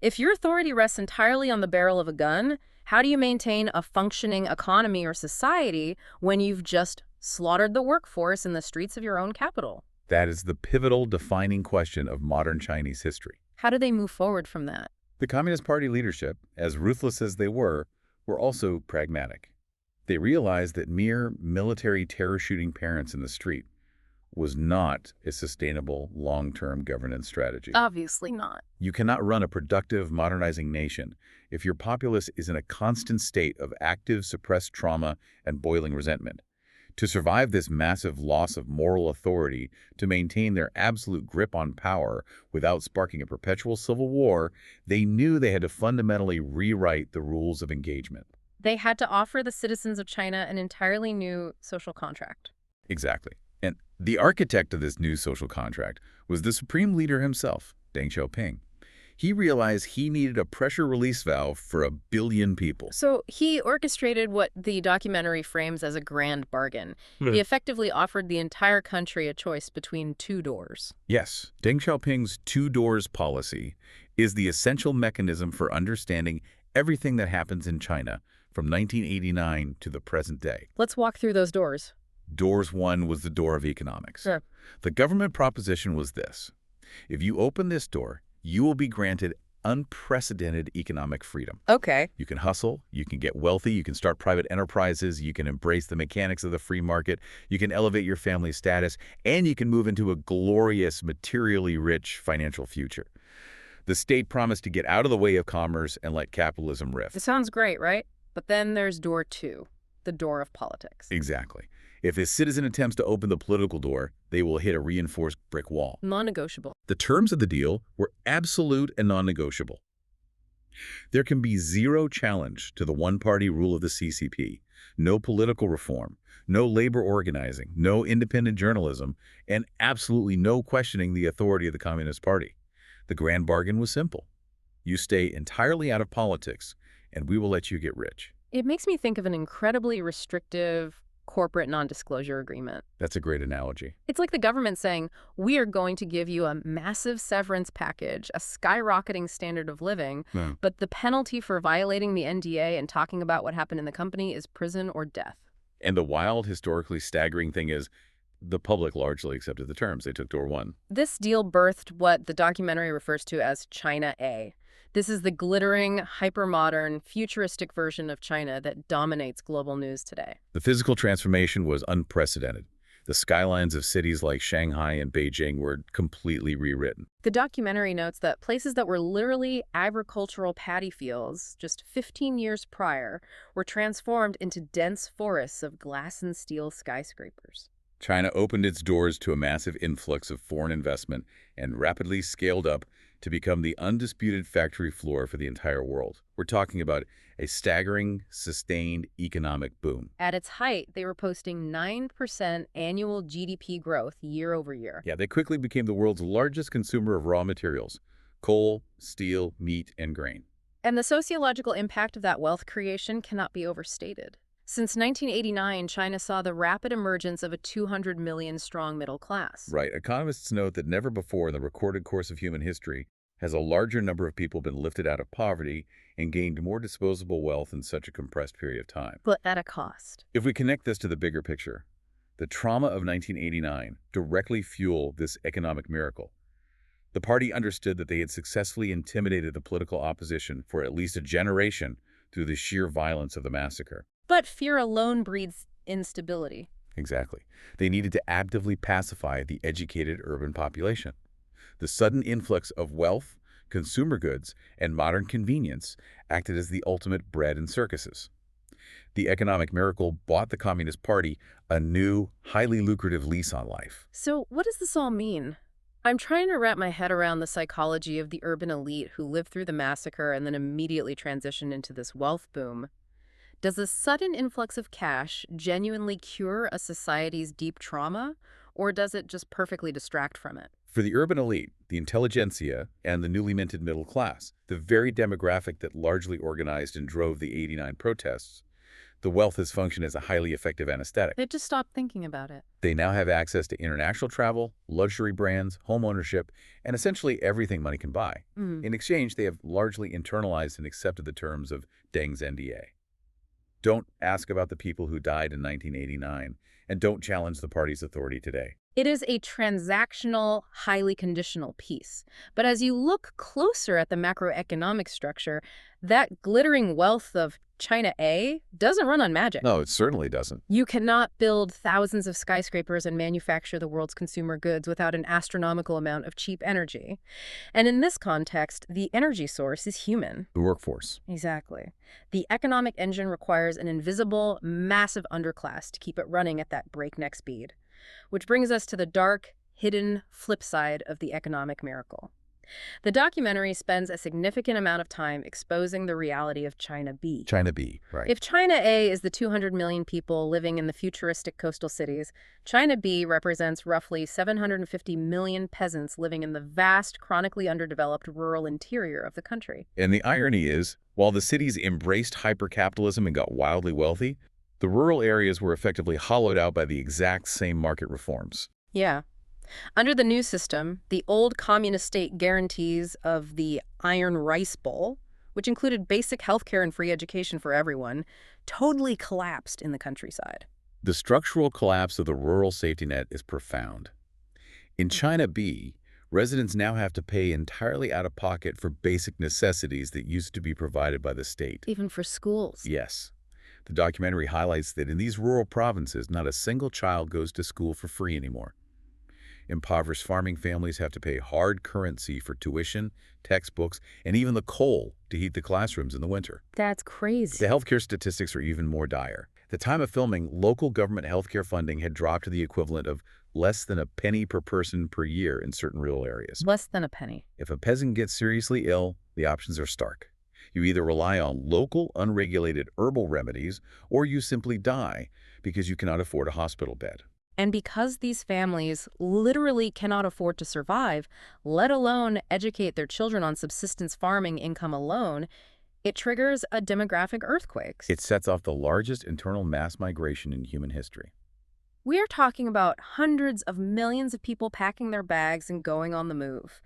S1: If your authority rests entirely on the barrel of a gun, how do you maintain a functioning economy or society when you've just slaughtered the workforce in the streets of your own capital?
S2: That is the pivotal, defining question of modern Chinese history.
S1: How do they move forward from that?
S2: The Communist Party leadership, as ruthless as they were also pragmatic. They realized that mere military terror-shooting parents in the street was not a sustainable long-term governance strategy.
S1: Obviously not.
S2: You cannot run a productive, modernizing nation if your populace is in a constant state of active, suppressed trauma and boiling resentment. To survive this massive loss of moral authority, to maintain their absolute grip on power without sparking a perpetual civil war, they knew they had to fundamentally rewrite the rules of engagement.
S1: They had to offer the citizens of China an entirely new social contract.
S2: Exactly. And the architect of this new social contract was the supreme leader himself, Deng Xiaoping. He realized he needed a pressure release valve for 1 billion people.
S1: So he orchestrated what the documentary frames as a grand bargain. He effectively offered the entire country a choice between 2 doors.
S2: Yes, Deng Xiaoping's 2 doors policy is the essential mechanism for understanding everything that happens in China from 1989 to the present day.
S1: Let's walk through those doors.
S2: Doors 1 was the door of economics.
S1: Sure.
S2: The government proposition was this: if you open this door, you will be granted unprecedented economic freedom.
S1: Okay.
S2: You can hustle, you can get wealthy, you can start private enterprises, you can embrace the mechanics of the free market, you can elevate your family's status, and you can move into a glorious, materially rich financial future. The state promised to get out of the way of commerce and let capitalism riff.
S1: It sounds great, right? But then there's door 2, the door of politics.
S2: Exactly. If a citizen attempts to open the political door, they will hit a reinforced brick wall.
S1: Non-negotiable.
S2: The terms of the deal were absolute and non-negotiable. There can be zero challenge to the one-party rule of the CCP, no political reform, no labor organizing, no independent journalism, and absolutely no questioning the authority of the Communist Party. The grand bargain was simple. You stay entirely out of politics, and we will let you get rich.
S1: It makes me think of an incredibly restrictive corporate non-disclosure agreement.
S2: That's a great analogy.
S1: It's like the government saying, we are going to give you a massive severance package, a skyrocketing standard of living,
S2: No.
S1: but the penalty for violating the NDA and talking about what happened in the company is prison or death.
S2: And the wild, historically staggering thing is the public largely accepted the terms. They took door one.
S1: This deal birthed what the documentary refers to as China A. This is the glittering, hyper-modern, futuristic version of China that dominates global news today.
S2: The physical transformation was unprecedented. The skylines of cities like Shanghai and Beijing were completely rewritten.
S1: The documentary notes that places that were literally agricultural paddy fields just 15 years prior were transformed into dense forests of glass and steel skyscrapers.
S2: China opened its doors to a massive influx of foreign investment and rapidly scaled up to become the undisputed factory floor for the entire world. We're talking about a staggering, sustained economic boom.
S1: At its height, they were posting 9% annual GDP growth year over year.
S2: Yeah, they quickly became the world's largest consumer of raw materials: coal, steel, meat, and grain.
S1: And the sociological impact of that wealth creation cannot be overstated. Since 1989, China saw the rapid emergence of a 200 million strong middle class.
S2: Right. Economists note that never before in the recorded course of human history has a larger number of people been lifted out of poverty and gained more disposable wealth in such a compressed period of time.
S1: But at a cost.
S2: If we connect this to the bigger picture, the trauma of 1989 directly fueled this economic miracle. The party understood that they had successfully intimidated the political opposition for at least a generation through the sheer violence of the massacre.
S1: But fear alone breeds instability.
S2: Exactly. They needed to actively pacify the educated urban population. The sudden influx of wealth, consumer goods, and modern convenience acted as the ultimate bread in circuses. The economic miracle bought the Communist Party a new, highly lucrative lease on life.
S1: So what does this all mean? I'm trying to wrap my head around the psychology of the urban elite who lived through the massacre and then immediately transitioned into this wealth boom. Does a sudden influx of cash genuinely cure a society's deep trauma, or does it just perfectly distract from it?
S2: For the urban elite, the intelligentsia, and the newly minted middle class, the very demographic that largely organized and drove the '89 protests, the wealth has functioned as a highly effective anesthetic.
S1: They just stopped thinking about it.
S2: They now have access to international travel, luxury brands, home ownership, and essentially everything money can buy. In exchange, they have largely internalized and accepted the terms of Deng's NDA. Don't ask about the people who died in 1989, and don't challenge the party's authority today.
S1: It is a transactional, highly conditional peace. But as you look closer at the macroeconomic structure, that glittering wealth of China A doesn't run on magic.
S2: No, it certainly doesn't.
S1: You cannot build thousands of skyscrapers and manufacture the world's consumer goods without an astronomical amount of cheap energy. And in this context, the energy source is human.
S2: The workforce.
S1: Exactly. The economic engine requires an invisible, massive underclass to keep it running at that breakneck speed. Which brings us to the dark, hidden flip side of the economic miracle. The documentary spends a significant amount of time exposing the reality of China B.
S2: China B, right.
S1: If China A is the 200 million people living in the futuristic coastal cities, China B represents roughly 750 million peasants living in the vast, chronically underdeveloped rural interior of the country.
S2: And the irony is, while the cities embraced hypercapitalism and got wildly wealthy, the rural areas were effectively hollowed out by the exact same market reforms.
S1: Yeah. Under the new system, the old communist state guarantees of the Iron Rice Bowl, which included basic healthcare and free education for everyone, totally collapsed in the countryside.
S2: The structural collapse of the rural safety net is profound. In China B, residents now have to pay entirely out of pocket for basic necessities that used to be provided by the state.
S1: Even for schools.
S2: Yes. The documentary highlights that in these rural provinces, not a single child goes to school for free anymore. Impoverished farming families have to pay hard currency for tuition, textbooks, and even the coal to heat the classrooms in the winter.
S1: That's crazy.
S2: The healthcare statistics are even more dire. At the time of filming, local government healthcare funding had dropped to the equivalent of less than a penny per person per year in certain rural areas.
S1: Less than a penny.
S2: If a peasant gets seriously ill, the options are stark. You either rely on local, unregulated herbal remedies, or you simply die because you cannot afford a hospital bed.
S1: And because these families literally cannot afford to survive, let alone educate their children on subsistence farming income alone, It triggers a demographic earthquake.
S2: It sets off the largest internal mass migration in human history.
S1: We are talking about hundreds of millions of people packing their bags and going on the move.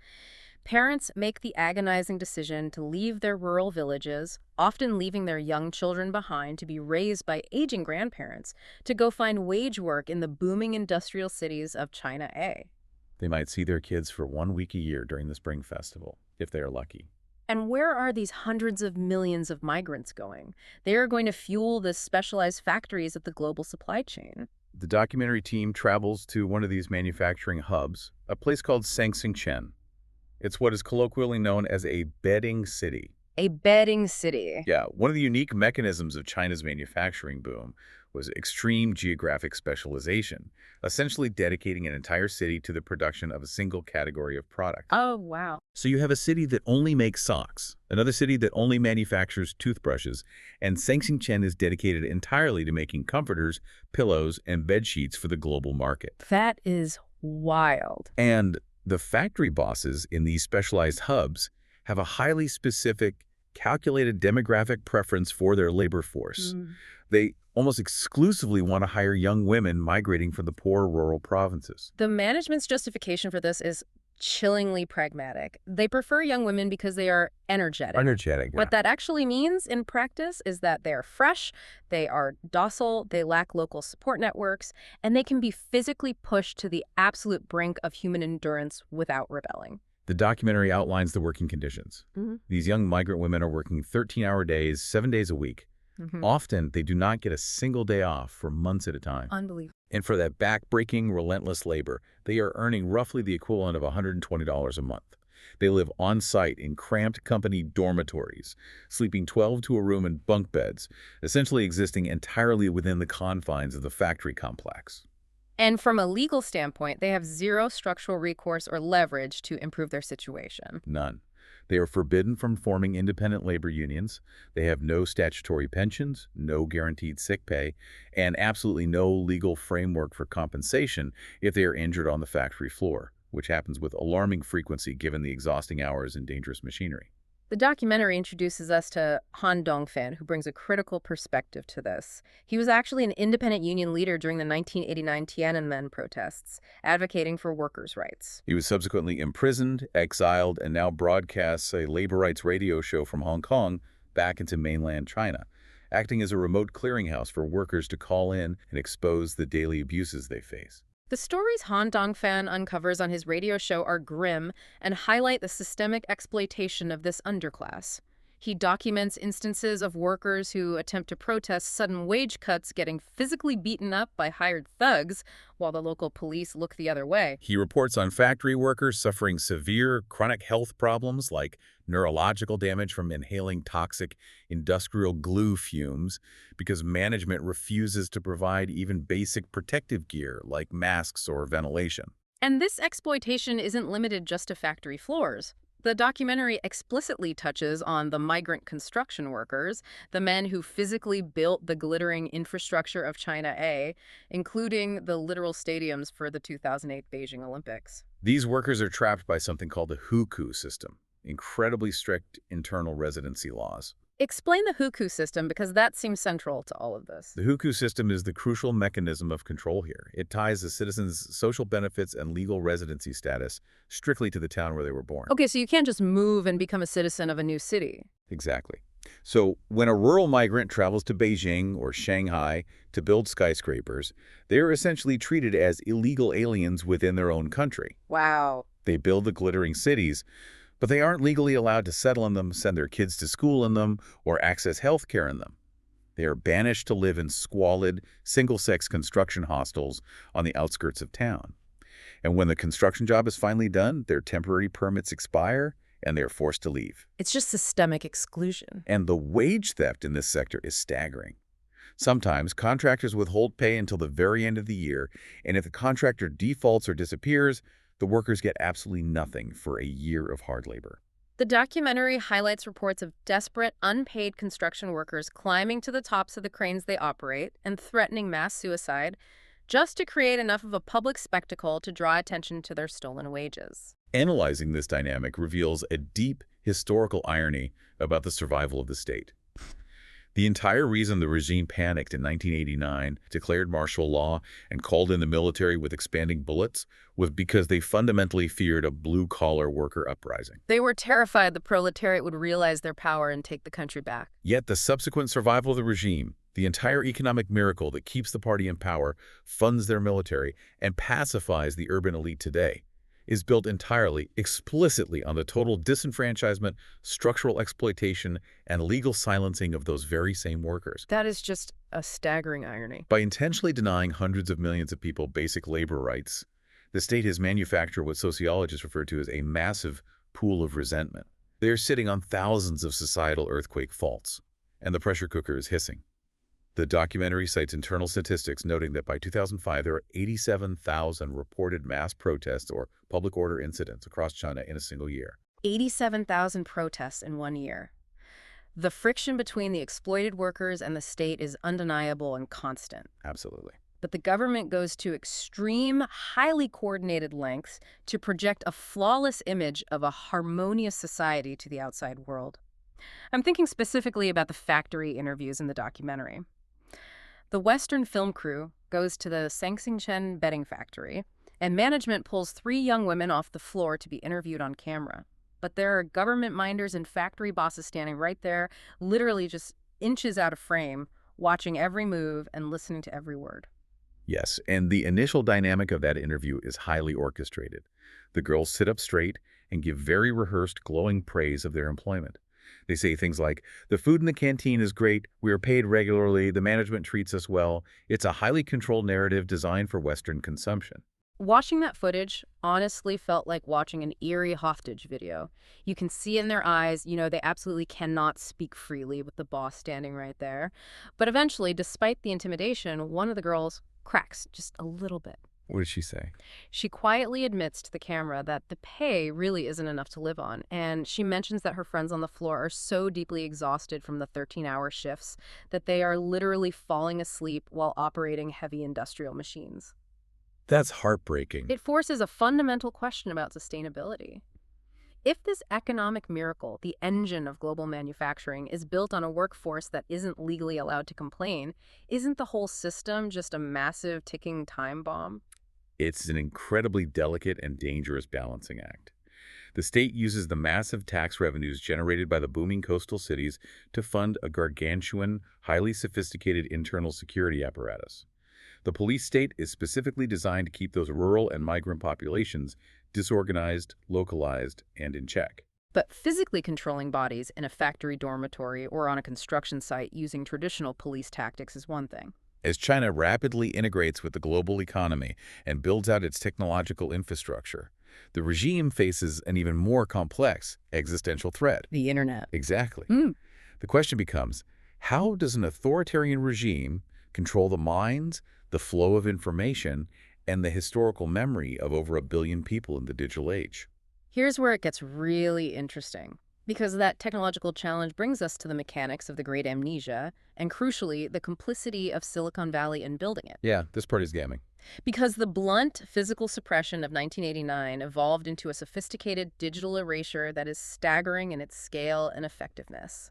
S1: Parents make the agonizing decision to leave their rural villages, often leaving their young children behind to be raised by aging grandparents, to go find wage work in the booming industrial cities of China A.
S2: They might see their kids for 1 week a year during the Spring Festival, if they are lucky.
S1: And where are these hundreds of millions of migrants going? They are going to fuel the specialized factories of the global supply chain.
S2: The documentary team travels to one of these manufacturing hubs, a place called Shenzhen. It's what is colloquially known as a bedding city.
S1: A bedding city.
S2: Yeah, one of the unique mechanisms of China's manufacturing boom was extreme geographic specialization, essentially dedicating an entire city to the production of a single category of product.
S1: Oh, wow.
S2: So you have a city that only makes socks, another city that only manufactures toothbrushes, and Shenzhen is dedicated entirely to making comforters, pillows, and bed sheets for the global market.
S1: That is wild.
S2: And the factory bosses in these specialized hubs have a highly specific, calculated demographic preference for their labor force. They almost exclusively want to hire young women migrating from the poor rural provinces.
S1: The management's justification for this is chillingly pragmatic. They prefer young women because they are energetic.
S2: Energetic.
S1: What that actually means in practice is that they are fresh, they are docile, they lack local support networks, and they can be physically pushed to the absolute brink of human endurance without rebelling.
S2: The documentary outlines the working conditions. These young migrant women are working 13-hour days, 7 days a week. Often, they do not get a single day off for months at a time.
S1: Unbelievable.
S2: And for that back-breaking, relentless labor, they are earning roughly the equivalent of $120 a month. They live on-site in cramped company dormitories, sleeping 12 to a room in bunk beds, essentially existing entirely within the confines of the factory complex.
S1: And from a legal standpoint, they have zero structural recourse or leverage to improve their situation.
S2: None. They are forbidden from forming independent labor unions. They have no statutory pensions, no guaranteed sick pay, and absolutely no legal framework for compensation if they are injured on the factory floor, which happens with alarming frequency given the exhausting hours and dangerous machinery.
S1: The documentary introduces us to Han Dongfan, who brings a critical perspective to this. He was actually an independent union leader during the 1989 Tiananmen protests, advocating for workers' rights.
S2: He was subsequently imprisoned, exiled, and now broadcasts a labor rights radio show from Hong Kong back into mainland China, acting as a remote clearinghouse for workers to call in and expose the daily abuses they face.
S1: The stories Han Dongfan uncovers on his radio show are grim and highlight the systemic exploitation of this underclass. He documents instances of workers who attempt to protest sudden wage cuts getting physically beaten up by hired thugs while the local police look the other way.
S2: He reports on factory workers suffering severe chronic health problems like neurological damage from inhaling toxic industrial glue fumes because management refuses to provide even basic protective gear like masks or ventilation.
S1: And this exploitation isn't limited just to factory floors. The documentary explicitly touches on the migrant construction workers, the men who physically built the glittering infrastructure of China A, including the literal stadiums for the 2008 Beijing Olympics.
S2: These workers are trapped by something called the hukou system, incredibly strict internal residency laws.
S1: Explain the hukou system, because that seems central to all of this.
S2: The hukou system is the crucial mechanism of control here. It ties the citizens' social benefits and legal residency status strictly to the town where they were born.
S1: Okay, so you can't just move and become a citizen of a new city.
S2: Exactly. So when a rural migrant travels to Beijing or Shanghai to build skyscrapers, they are essentially treated as illegal aliens within their own country.
S1: Wow.
S2: They build the glittering cities, but they aren't legally allowed to settle in them, send their kids to school in them, or access health care in them. They are banished to live in squalid, single-sex construction hostels on the outskirts of town. And when the construction job is finally done, their temporary permits expire, and they are forced to leave.
S1: It's just systemic exclusion.
S2: And the wage theft in this sector is staggering. Sometimes contractors withhold pay until the very end of the year, and if the contractor defaults or disappears, the workers get absolutely nothing for a year of hard labor.
S1: The documentary highlights reports of desperate, unpaid construction workers climbing to the tops of the cranes they operate and threatening mass suicide just to create enough of a public spectacle to draw attention to their stolen wages.
S2: Analyzing this dynamic reveals a deep historical irony about the survival of the state. The entire reason the regime panicked in 1989, declared martial law, and called in the military with expanding bullets was because they fundamentally feared a blue-collar worker uprising.
S1: They were terrified the proletariat would realize their power and take the country back.
S2: Yet the subsequent survival of the regime, the entire economic miracle that keeps the party in power, funds their military, and pacifies the urban elite today, is built entirely, explicitly on the total disenfranchisement, structural exploitation, and legal silencing of those very same workers.
S1: That is just a staggering irony.
S2: By intentionally denying hundreds of millions of people basic labor rights, the state has manufactured what sociologists refer to as a massive pool of resentment. They are sitting on thousands of societal earthquake faults, and the pressure cooker is hissing. The documentary cites internal statistics noting that by 2005, there are 87,000 reported mass protests or public order incidents across China in a single year.
S1: 87,000 protests in 1 year. The friction between the exploited workers and the state is undeniable and constant.
S2: Absolutely.
S1: But the government goes to extreme, highly coordinated lengths to project a flawless image of a harmonious society to the outside world. I'm thinking specifically about the factory interviews in the documentary. The Western film crew goes to the Sangsingchen bedding factory, and management pulls 3 young women off the floor to be interviewed on camera. But there are government minders and factory bosses standing right there, literally just inches out of frame, watching every move and listening to every word.
S2: Yes, and the initial dynamic of that interview is highly orchestrated. The girls sit up straight and give very rehearsed, glowing praise of their employment. They say things like, "The food in the canteen is great, we are paid regularly, the management treats us well." It's a highly controlled narrative designed for Western consumption.
S1: Watching that footage honestly felt like watching an eerie hostage video. You can see in their eyes, they absolutely cannot speak freely with the boss standing right there. But eventually, despite the intimidation, one of the girls cracks just a little bit.
S2: What did she say?
S1: She quietly admits to the camera that the pay really isn't enough to live on, and she mentions that her friends on the floor are so deeply exhausted from the 13-hour shifts that they are literally falling asleep while operating heavy industrial machines.
S2: That's heartbreaking.
S1: It forces a fundamental question about sustainability. If this economic miracle, the engine of global manufacturing, is built on a workforce that isn't legally allowed to complain, isn't the whole system just a massive ticking time bomb?
S2: It's an incredibly delicate and dangerous balancing act. The state uses the massive tax revenues generated by the booming coastal cities to fund a gargantuan, highly sophisticated internal security apparatus. The police state is specifically designed to keep those rural and migrant populations disorganized, localized, and in check.
S1: But physically controlling bodies in a factory dormitory or on a construction site using traditional police tactics is one thing.
S2: As China rapidly integrates with the global economy and builds out its technological infrastructure, the regime faces an even more complex existential threat.
S1: The internet.
S2: Exactly. The question becomes, how does an authoritarian regime control the minds, the flow of information, and the historical memory of over 1 billion people in the digital age?
S1: Here's where it gets really interesting, because that technological challenge brings us to the mechanics of the Great Amnesia, and crucially, the complicity of Silicon Valley in building it.
S2: Yeah, this part is gaming.
S1: Because the blunt physical suppression of 1989 evolved into a sophisticated digital erasure that is staggering in its scale and effectiveness.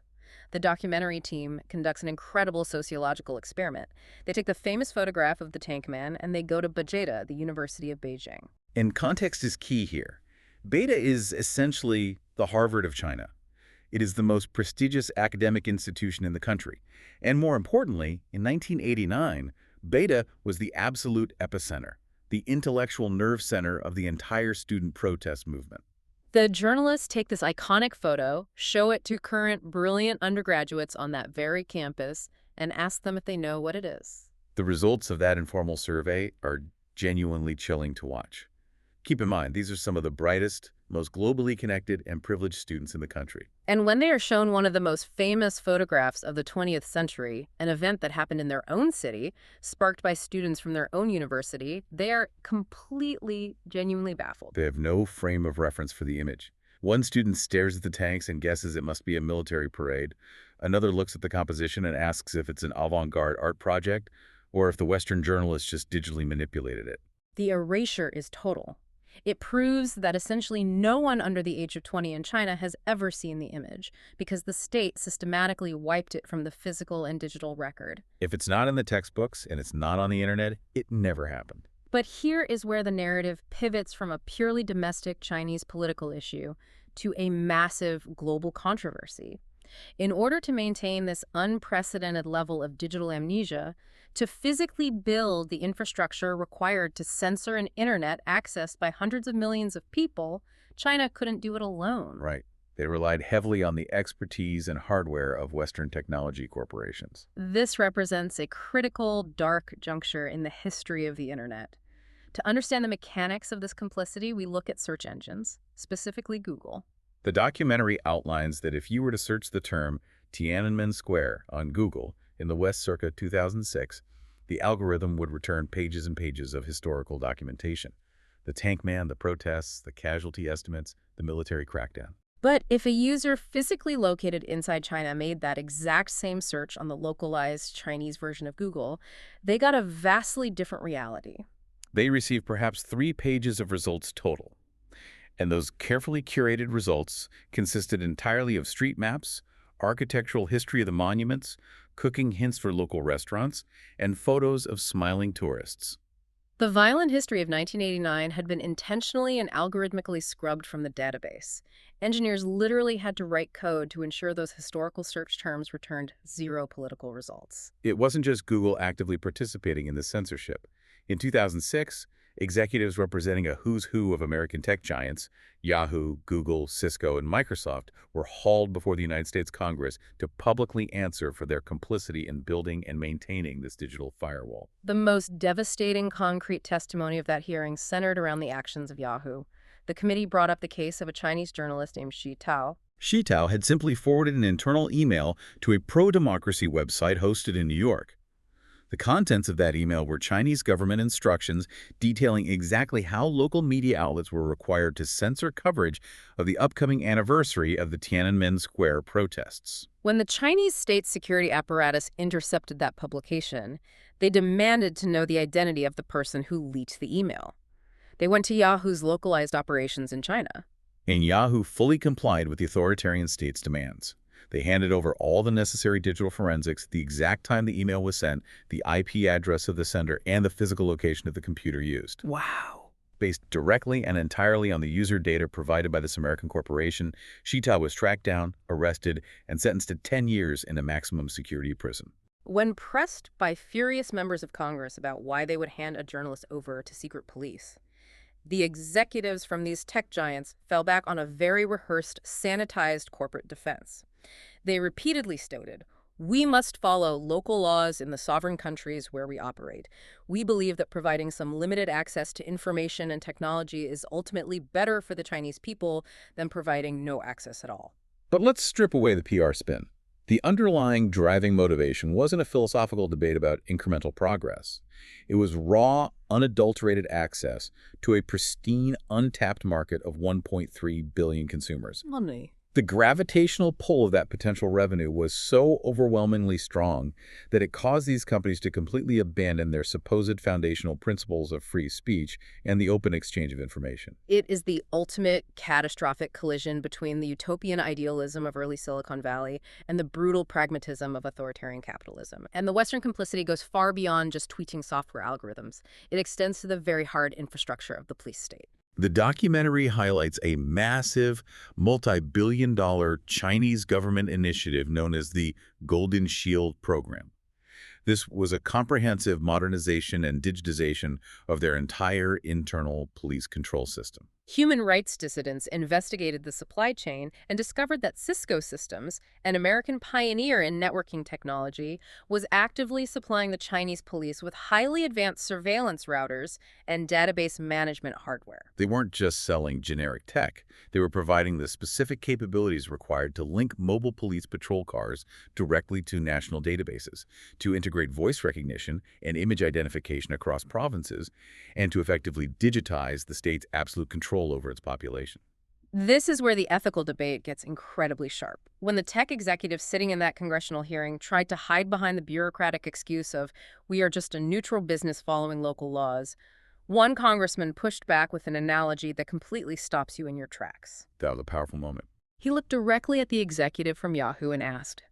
S1: The documentary team conducts an incredible sociological experiment. They take the famous photograph of the tank man and they go to Bejeda, the University of Beijing.
S2: And context is key here. Beta is essentially the Harvard of China. It is the most prestigious academic institution in the country. And more importantly, in 1989, Beta was the absolute epicenter, the intellectual nerve center of the entire student protest movement.
S1: The journalists take this iconic photo, show it to current brilliant undergraduates on that very campus, and ask them if they know what it is.
S2: The results of that informal survey are genuinely chilling to watch. Keep in mind, these are some of the brightest, most globally connected and privileged students in the country.
S1: And when they are shown one of the most famous photographs of the 20th century, an event that happened in their own city, sparked by students from their own university, they are completely, genuinely baffled.
S2: They have no frame of reference for the image. One student stares at the tanks and guesses it must be a military parade. Another looks at the composition and asks if it's an avant-garde art project, or if the Western journalists just digitally manipulated it.
S1: The erasure is total. It proves that essentially no one under the age of 20 in China has ever seen the image, because the state systematically wiped it from the physical and digital record.
S2: If it's not in the textbooks and it's not on the internet, it never happened.
S1: But here is where the narrative pivots from a purely domestic Chinese political issue to a massive global controversy. In order to maintain this unprecedented level of digital amnesia, to physically build the infrastructure required to censor an internet accessed by hundreds of millions of people, China couldn't do it alone.
S2: Right. They relied heavily on the expertise and hardware of Western technology corporations.
S1: This represents a critical, dark juncture in the history of the internet. To understand the mechanics of this complicity, we look at search engines, specifically Google.
S2: The documentary outlines that if you were to search the term Tiananmen Square on Google in the West circa 2006, the algorithm would return pages and pages of historical documentation. The tank man, the protests, the casualty estimates, the military crackdown.
S1: But if a user physically located inside China made that exact same search on the localized Chinese version of Google, they got a vastly different reality.
S2: They received perhaps 3 pages of results total. And those carefully curated results consisted entirely of street maps, architectural history of the monuments, cooking hints for local restaurants, and photos of smiling tourists.
S1: The violent history of 1989 had been intentionally and algorithmically scrubbed from the database. Engineers literally had to write code to ensure those historical search terms returned 0 political results.
S2: It wasn't just Google actively participating in this censorship. In 2006, executives representing a who's who of American tech giants, Yahoo, Google, Cisco, and Microsoft, were hauled before the United States Congress to publicly answer for their complicity in building and maintaining this digital firewall.
S1: The most devastating concrete testimony of that hearing centered around the actions of Yahoo. The committee brought up the case of a Chinese journalist named Xi Tao.
S2: Xi Tao had simply forwarded an internal email to a pro-democracy website hosted in New York. The contents of that email were Chinese government instructions detailing exactly how local media outlets were required to censor coverage of the upcoming anniversary of the Tiananmen Square protests.
S1: When the Chinese state security apparatus intercepted that publication, they demanded to know the identity of the person who leaked the email. They went to Yahoo's localized operations in China.
S2: And Yahoo fully complied with the authoritarian state's demands. They handed over all the necessary digital forensics, the exact time the email was sent, the IP address of the sender, and the physical location of the computer used.
S1: Wow.
S2: Based directly and entirely on the user data provided by this American corporation, Xi Tao was tracked down, arrested, and sentenced to 10 years in a maximum security prison.
S1: When pressed by furious members of Congress about why they would hand a journalist over to secret police, the executives from these tech giants fell back on a very rehearsed, sanitized corporate defense. They repeatedly stated, "We must follow local laws in the sovereign countries where we operate. We believe that providing some limited access to information and technology is ultimately better for the Chinese people than providing no access at all."
S2: But let's strip away the PR spin. The underlying driving motivation wasn't a philosophical debate about incremental progress. It was raw, unadulterated access to a pristine, untapped market of 1.3 billion consumers.
S1: Money.
S2: The gravitational pull of that potential revenue was so overwhelmingly strong that it caused these companies to completely abandon their supposed foundational principles of free speech and the open exchange of information.
S1: It is the ultimate catastrophic collision between the utopian idealism of early Silicon Valley and the brutal pragmatism of authoritarian capitalism. And the Western complicity goes far beyond just tweaking software algorithms. It extends to the very hard infrastructure of the police state.
S2: The documentary highlights a massive, multi-billion-dollar Chinese government initiative known as the Golden Shield Program. This was a comprehensive modernization and digitization of their entire internal police control system.
S1: Human rights dissidents investigated the supply chain and discovered that Cisco Systems, an American pioneer in networking technology, was actively supplying the Chinese police with highly advanced surveillance routers and database management hardware.
S2: They weren't just selling generic tech. They were providing the specific capabilities required to link mobile police patrol cars directly to national databases, to integrate voice recognition and image identification across provinces, and to effectively digitize the state's absolute control over its population.
S1: This is where the ethical debate gets incredibly sharp. When the tech executives sitting in that congressional hearing tried to hide behind the bureaucratic excuse of, "We are just a neutral business following local laws," One congressman pushed back with an analogy that completely stops you in your tracks.
S2: That was a powerful moment.
S1: He looked directly at the executive from Yahoo and asked,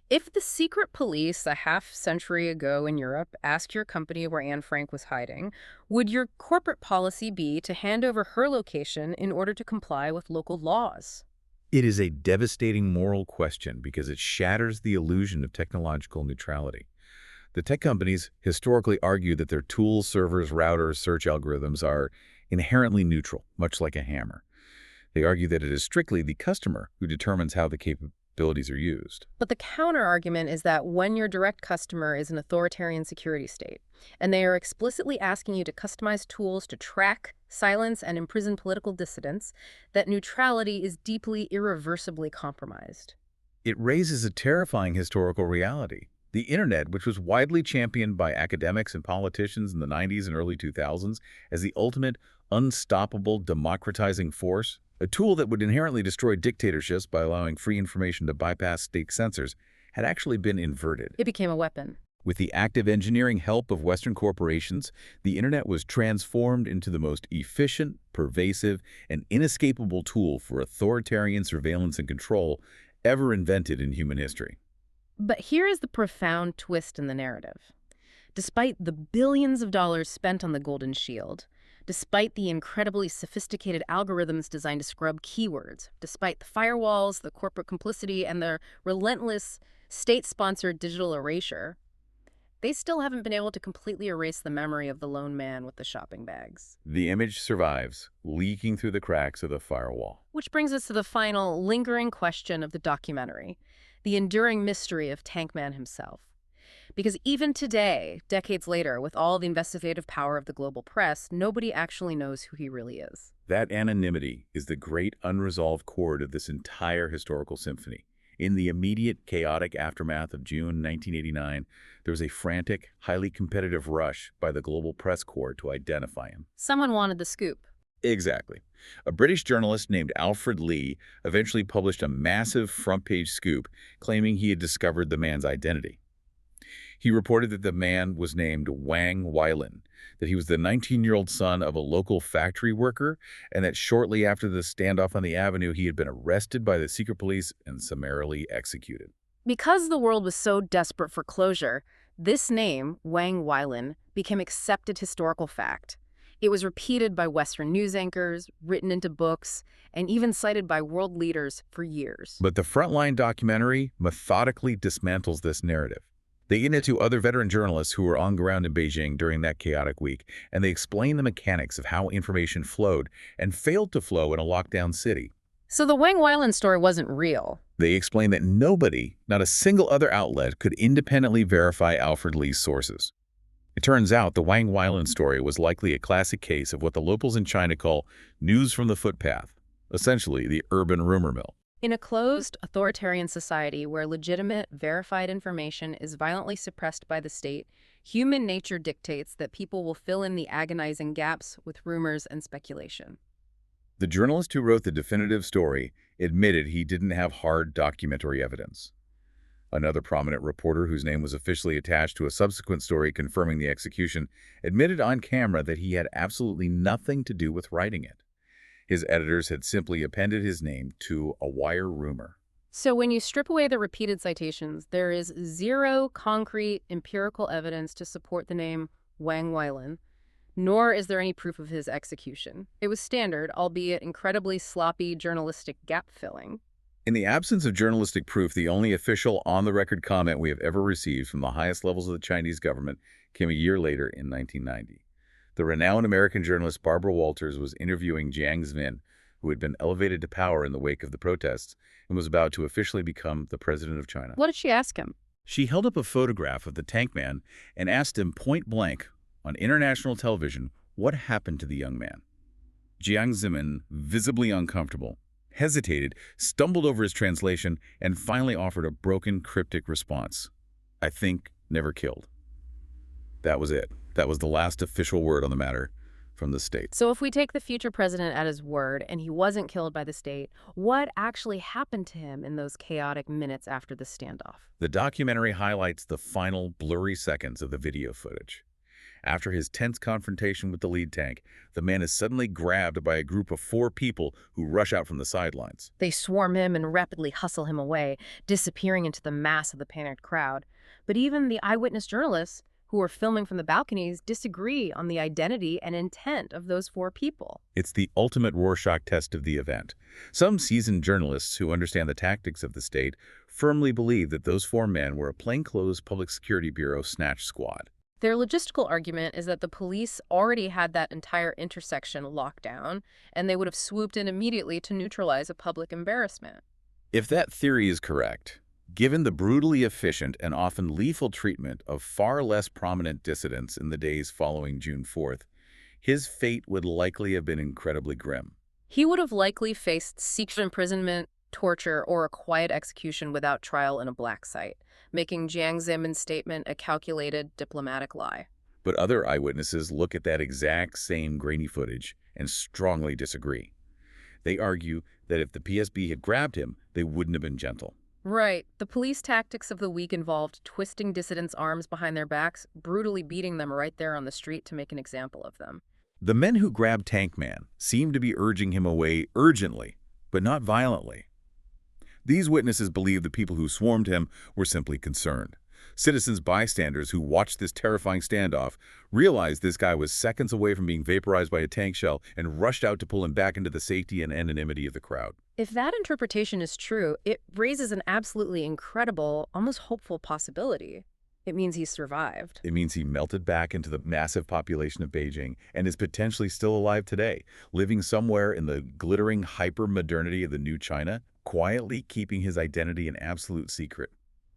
S1: if the secret police a half-century ago in Europe asked your company where Anne Frank was hiding, would your corporate policy be to hand over her location in order to comply with local laws?
S2: It is a devastating moral question because it shatters the illusion of technological neutrality. The tech companies historically argue that their tools, servers, routers, search algorithms are inherently neutral, much like a hammer. They argue that it is strictly the customer who determines how the capabilities are used.
S1: But the counter-argument is that when your direct customer is an authoritarian security state, and they are explicitly asking you to customize tools to track, silence, and imprison political dissidents, that neutrality is deeply, irreversibly compromised.
S2: It raises a terrifying historical reality. The Internet, which was widely championed by academics and politicians in the 90s and early 2000s as the ultimate unstoppable democratizing force, a tool that would inherently destroy dictatorships by allowing free information to bypass state censors, had actually been inverted.
S1: It became a weapon.
S2: With the active engineering help of Western corporations, the Internet was transformed into the most efficient, pervasive, and inescapable tool for authoritarian surveillance and control ever invented in human history.
S1: But here is the profound twist in the narrative. Despite the billions of dollars spent on the Golden Shield, despite the incredibly sophisticated algorithms designed to scrub keywords, despite the firewalls, the corporate complicity, and the relentless state-sponsored digital erasure, they still haven't been able to completely erase the memory of the lone man with the shopping bags.
S2: The image survives, leaking through the cracks of the firewall.
S1: Which brings us to the final, lingering question of the documentary, the enduring mystery of Tank Man himself. Because even today, decades later, with all the investigative power of the global press, nobody actually knows who he really is.
S2: That anonymity is the great unresolved chord of this entire historical symphony. In the immediate, chaotic aftermath of June 1989, there was a frantic, highly competitive rush by the global press corps to identify him.
S1: Someone wanted the scoop.
S2: Exactly. A British journalist named Alfred Lee eventually published a massive front-page scoop claiming he had discovered the man's identity. He reported that the man was named Wang Weilan, that he was the 19-year-old son of a local factory worker, and that shortly after the standoff on the avenue, he had been arrested by the secret police and summarily executed.
S1: Because the world was so desperate for closure, this name, Wang Weilan, became accepted historical fact. It was repeated by Western news anchors, written into books, and even cited by world leaders for years.
S2: But the Frontline documentary methodically dismantles this narrative. They interview other veteran journalists who were on ground in Beijing during that chaotic week, and they explain the mechanics of how information flowed and failed to flow in a lockdown city.
S1: So the Wang Weilan story wasn't real.
S2: They explain that nobody, not a single other outlet, could independently verify Alfred Lee's sources. It turns out the Wang Weilan story was likely a classic case of what the locals in China call news from the footpath, essentially the urban rumor mill.
S1: In a closed, authoritarian society where legitimate, verified information is violently suppressed by the state, human nature dictates that people will fill in the agonizing gaps with rumors and speculation.
S2: The journalist who wrote the definitive story admitted he didn't have hard documentary evidence. Another prominent reporter, whose name was officially attached to a subsequent story confirming the execution, admitted on camera that he had absolutely nothing to do with writing it. His editors had simply appended his name to a wire rumor.
S1: So when you strip away the repeated citations, there is zero concrete empirical evidence to support the name Wang Weilan, nor is there any proof of his execution. It was standard, albeit incredibly sloppy journalistic gap-filling.
S2: In the absence of journalistic proof, the only official on-the-record comment we have ever received from the highest levels of the Chinese government came a year later in 1990. The renowned American journalist Barbara Walters was interviewing Jiang Zemin, who had been elevated to power in the wake of the protests and was about to officially become the president of China.
S1: What did she ask him?
S2: She held up a photograph of the tank man and asked him point blank on international television what happened to the young man. Jiang Zemin, visibly uncomfortable, hesitated, stumbled over his translation, and finally offered a broken, cryptic response. I think never killed. That was it. That was the last official word on the matter from the state.
S1: So if we take the future president at his word and he wasn't killed by the state, what actually happened to him in those chaotic minutes after the standoff?
S2: The documentary highlights the final blurry seconds of the video footage. After his tense confrontation with the lead tank, the man is suddenly grabbed by a group of 4 people who rush out from the sidelines.
S1: They swarm him and rapidly hustle him away, disappearing into the mass of the panicked crowd. But even the eyewitness journalists, who are filming from the balconies, disagree on the identity and intent of those 4 people.
S2: It's the ultimate Rorschach test of the event. Some seasoned journalists who understand the tactics of the state firmly believe that those 4 men were a plainclothes Public Security Bureau snatch squad.
S1: Their logistical argument is that the police already had that entire intersection locked down, and they would have swooped in immediately to neutralize a public embarrassment.
S2: If that theory is correct, given the brutally efficient and often lethal treatment of far less prominent dissidents in the days following June 4th, his fate would likely have been incredibly grim.
S1: He would have likely faced secret imprisonment, torture, or a quiet execution without trial in a black site, making Jiang Zemin's statement a calculated diplomatic lie.
S2: But other eyewitnesses look at that exact same grainy footage and strongly disagree. They argue that if the PSB had grabbed him, they wouldn't have been gentle.
S1: Right. The police tactics of the week involved twisting dissidents' arms behind their backs, brutally beating them right there on the street to make an example of them.
S2: The men who grabbed Tank Man seemed to be urging him away urgently, but not violently. These witnesses believe the people who swarmed him were simply concerned. Citizens bystanders who watched this terrifying standoff realized this guy was seconds away from being vaporized by a tank shell and rushed out to pull him back into the safety and anonymity of the crowd.
S1: If that interpretation is true, it raises an absolutely incredible, almost hopeful possibility. It means he survived.
S2: It means he melted back into the massive population of Beijing and is potentially still alive today, living somewhere in the glittering hyper-modernity of the new China, quietly keeping his identity an absolute secret.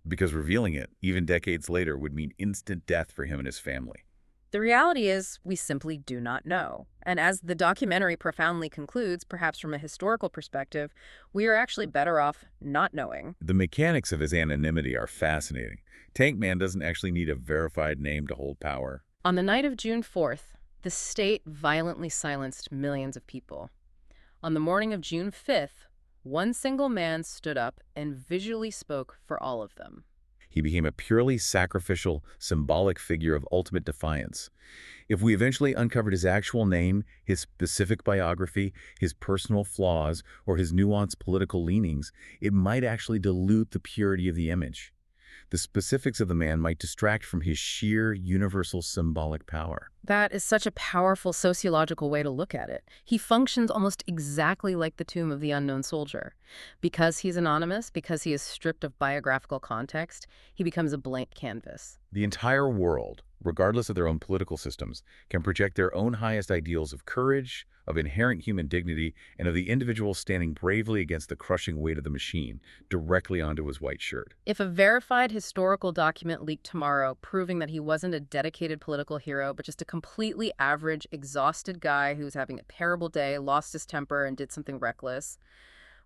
S2: Because revealing it, even decades later, would mean instant death for him and his family.
S1: The reality is, we simply do not know. And as the documentary profoundly concludes, perhaps from a historical perspective, we are actually better off not knowing.
S2: The mechanics of his anonymity are fascinating. Tank Man doesn't actually need a verified name to hold power.
S1: On the night of June 4th, the state violently silenced millions of people. On the morning of June 5th, one single man stood up and visually spoke for all of them.
S2: He became a purely sacrificial, symbolic figure of ultimate defiance. If we eventually uncovered his actual name, his specific biography, his personal flaws, or his nuanced political leanings, it might actually dilute the purity of the image. The specifics of the man might distract from his sheer universal symbolic power.
S1: That is such a powerful sociological way to look at it. He functions almost exactly like the tomb of the unknown soldier. Because he's anonymous, because he is stripped of biographical context, he becomes a blank canvas.
S2: The entire world, regardless of their own political systems, can project their own highest ideals of courage, of inherent human dignity, and of the individual standing bravely against the crushing weight of the machine directly onto his white shirt.
S1: If a verified historical document leaked tomorrow proving that he wasn't a dedicated political hero, but just a completely average, exhausted guy who was having a terrible day, lost his temper, and did something reckless,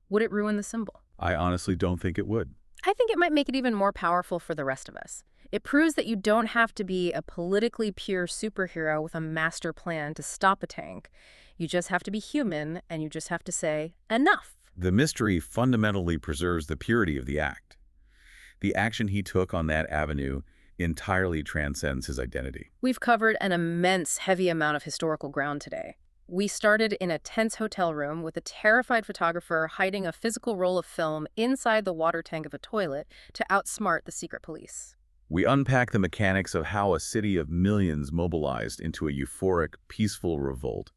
S1: would it ruin the symbol?
S2: I honestly don't think it would.
S1: I think it might make it even more powerful for the rest of us. It proves that you don't have to be a politically pure superhero with a master plan to stop a tank. You just have to be human, and you just have to say, enough.
S2: The mystery fundamentally preserves the purity of the act. The action he took on that avenue entirely transcends his identity.
S1: We've covered an immense, heavy amount of historical ground today. We started in a tense hotel room with a terrified photographer hiding a physical roll of film inside the water tank of a toilet to outsmart the secret police.
S2: We unpack the mechanics of how a city of millions mobilized into a euphoric, peaceful revolt,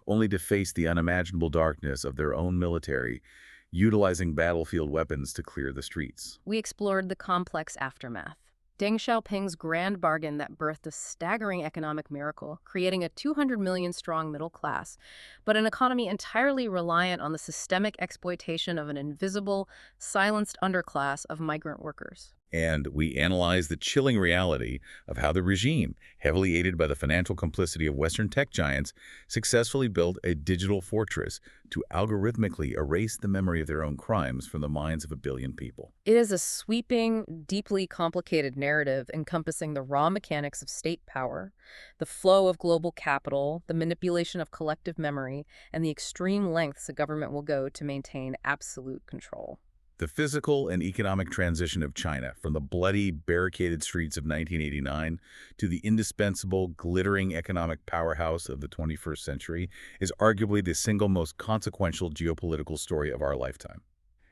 S2: only to face the unimaginable darkness of their own military, utilizing battlefield weapons to clear the streets.
S1: We explored the complex aftermath. Deng Xiaoping's grand bargain that birthed a staggering economic miracle, creating a 200 million-strong middle class, but an economy entirely reliant on the systemic exploitation of an invisible, silenced underclass of migrant workers.
S2: And we analyze the chilling reality of how the regime, heavily aided by the financial complicity of Western tech giants, successfully built a digital fortress to algorithmically erase the memory of their own crimes from the minds of a billion people.
S1: It is a sweeping, deeply complicated narrative encompassing the raw mechanics of state power, the flow of global capital, the manipulation of collective memory, and the extreme lengths a government will go to maintain absolute control.
S2: The physical and economic transition of China from the bloody, barricaded streets of 1989 to the indispensable, glittering economic powerhouse of the 21st century is arguably the single most consequential geopolitical story of our lifetime.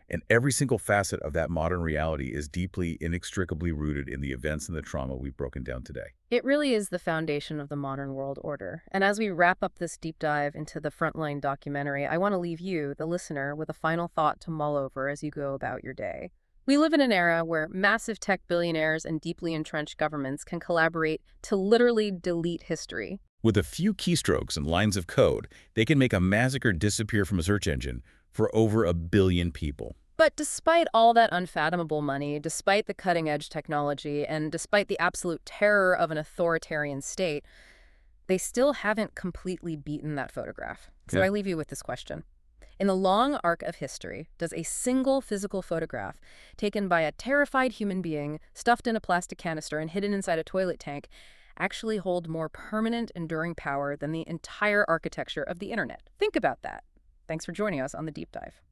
S2: And every single facet of that modern reality is deeply, inextricably rooted in the events and the trauma we've broken down today.
S1: It really is the foundation of the modern world order. And as we wrap up this deep dive into the Frontline documentary, I want to leave you, the listener, with a final thought to mull over as you go about your day. We live in an era where massive tech billionaires and deeply entrenched governments can collaborate to literally delete history.
S2: With a few keystrokes and lines of code, they can make a massacre disappear from a search engine for over 1 billion people.
S1: But despite all that unfathomable money, despite the cutting-edge technology, and despite the absolute terror of an authoritarian state, they still haven't completely beaten that photograph. So
S2: Yeah.
S1: I leave you with this question. In the long arc of history, does a single physical photograph taken by a terrified human being, stuffed in a plastic canister and hidden inside a toilet tank, actually hold more permanent, enduring power than the entire architecture of the internet? Think about that. Thanks for joining us on The Deep Dive.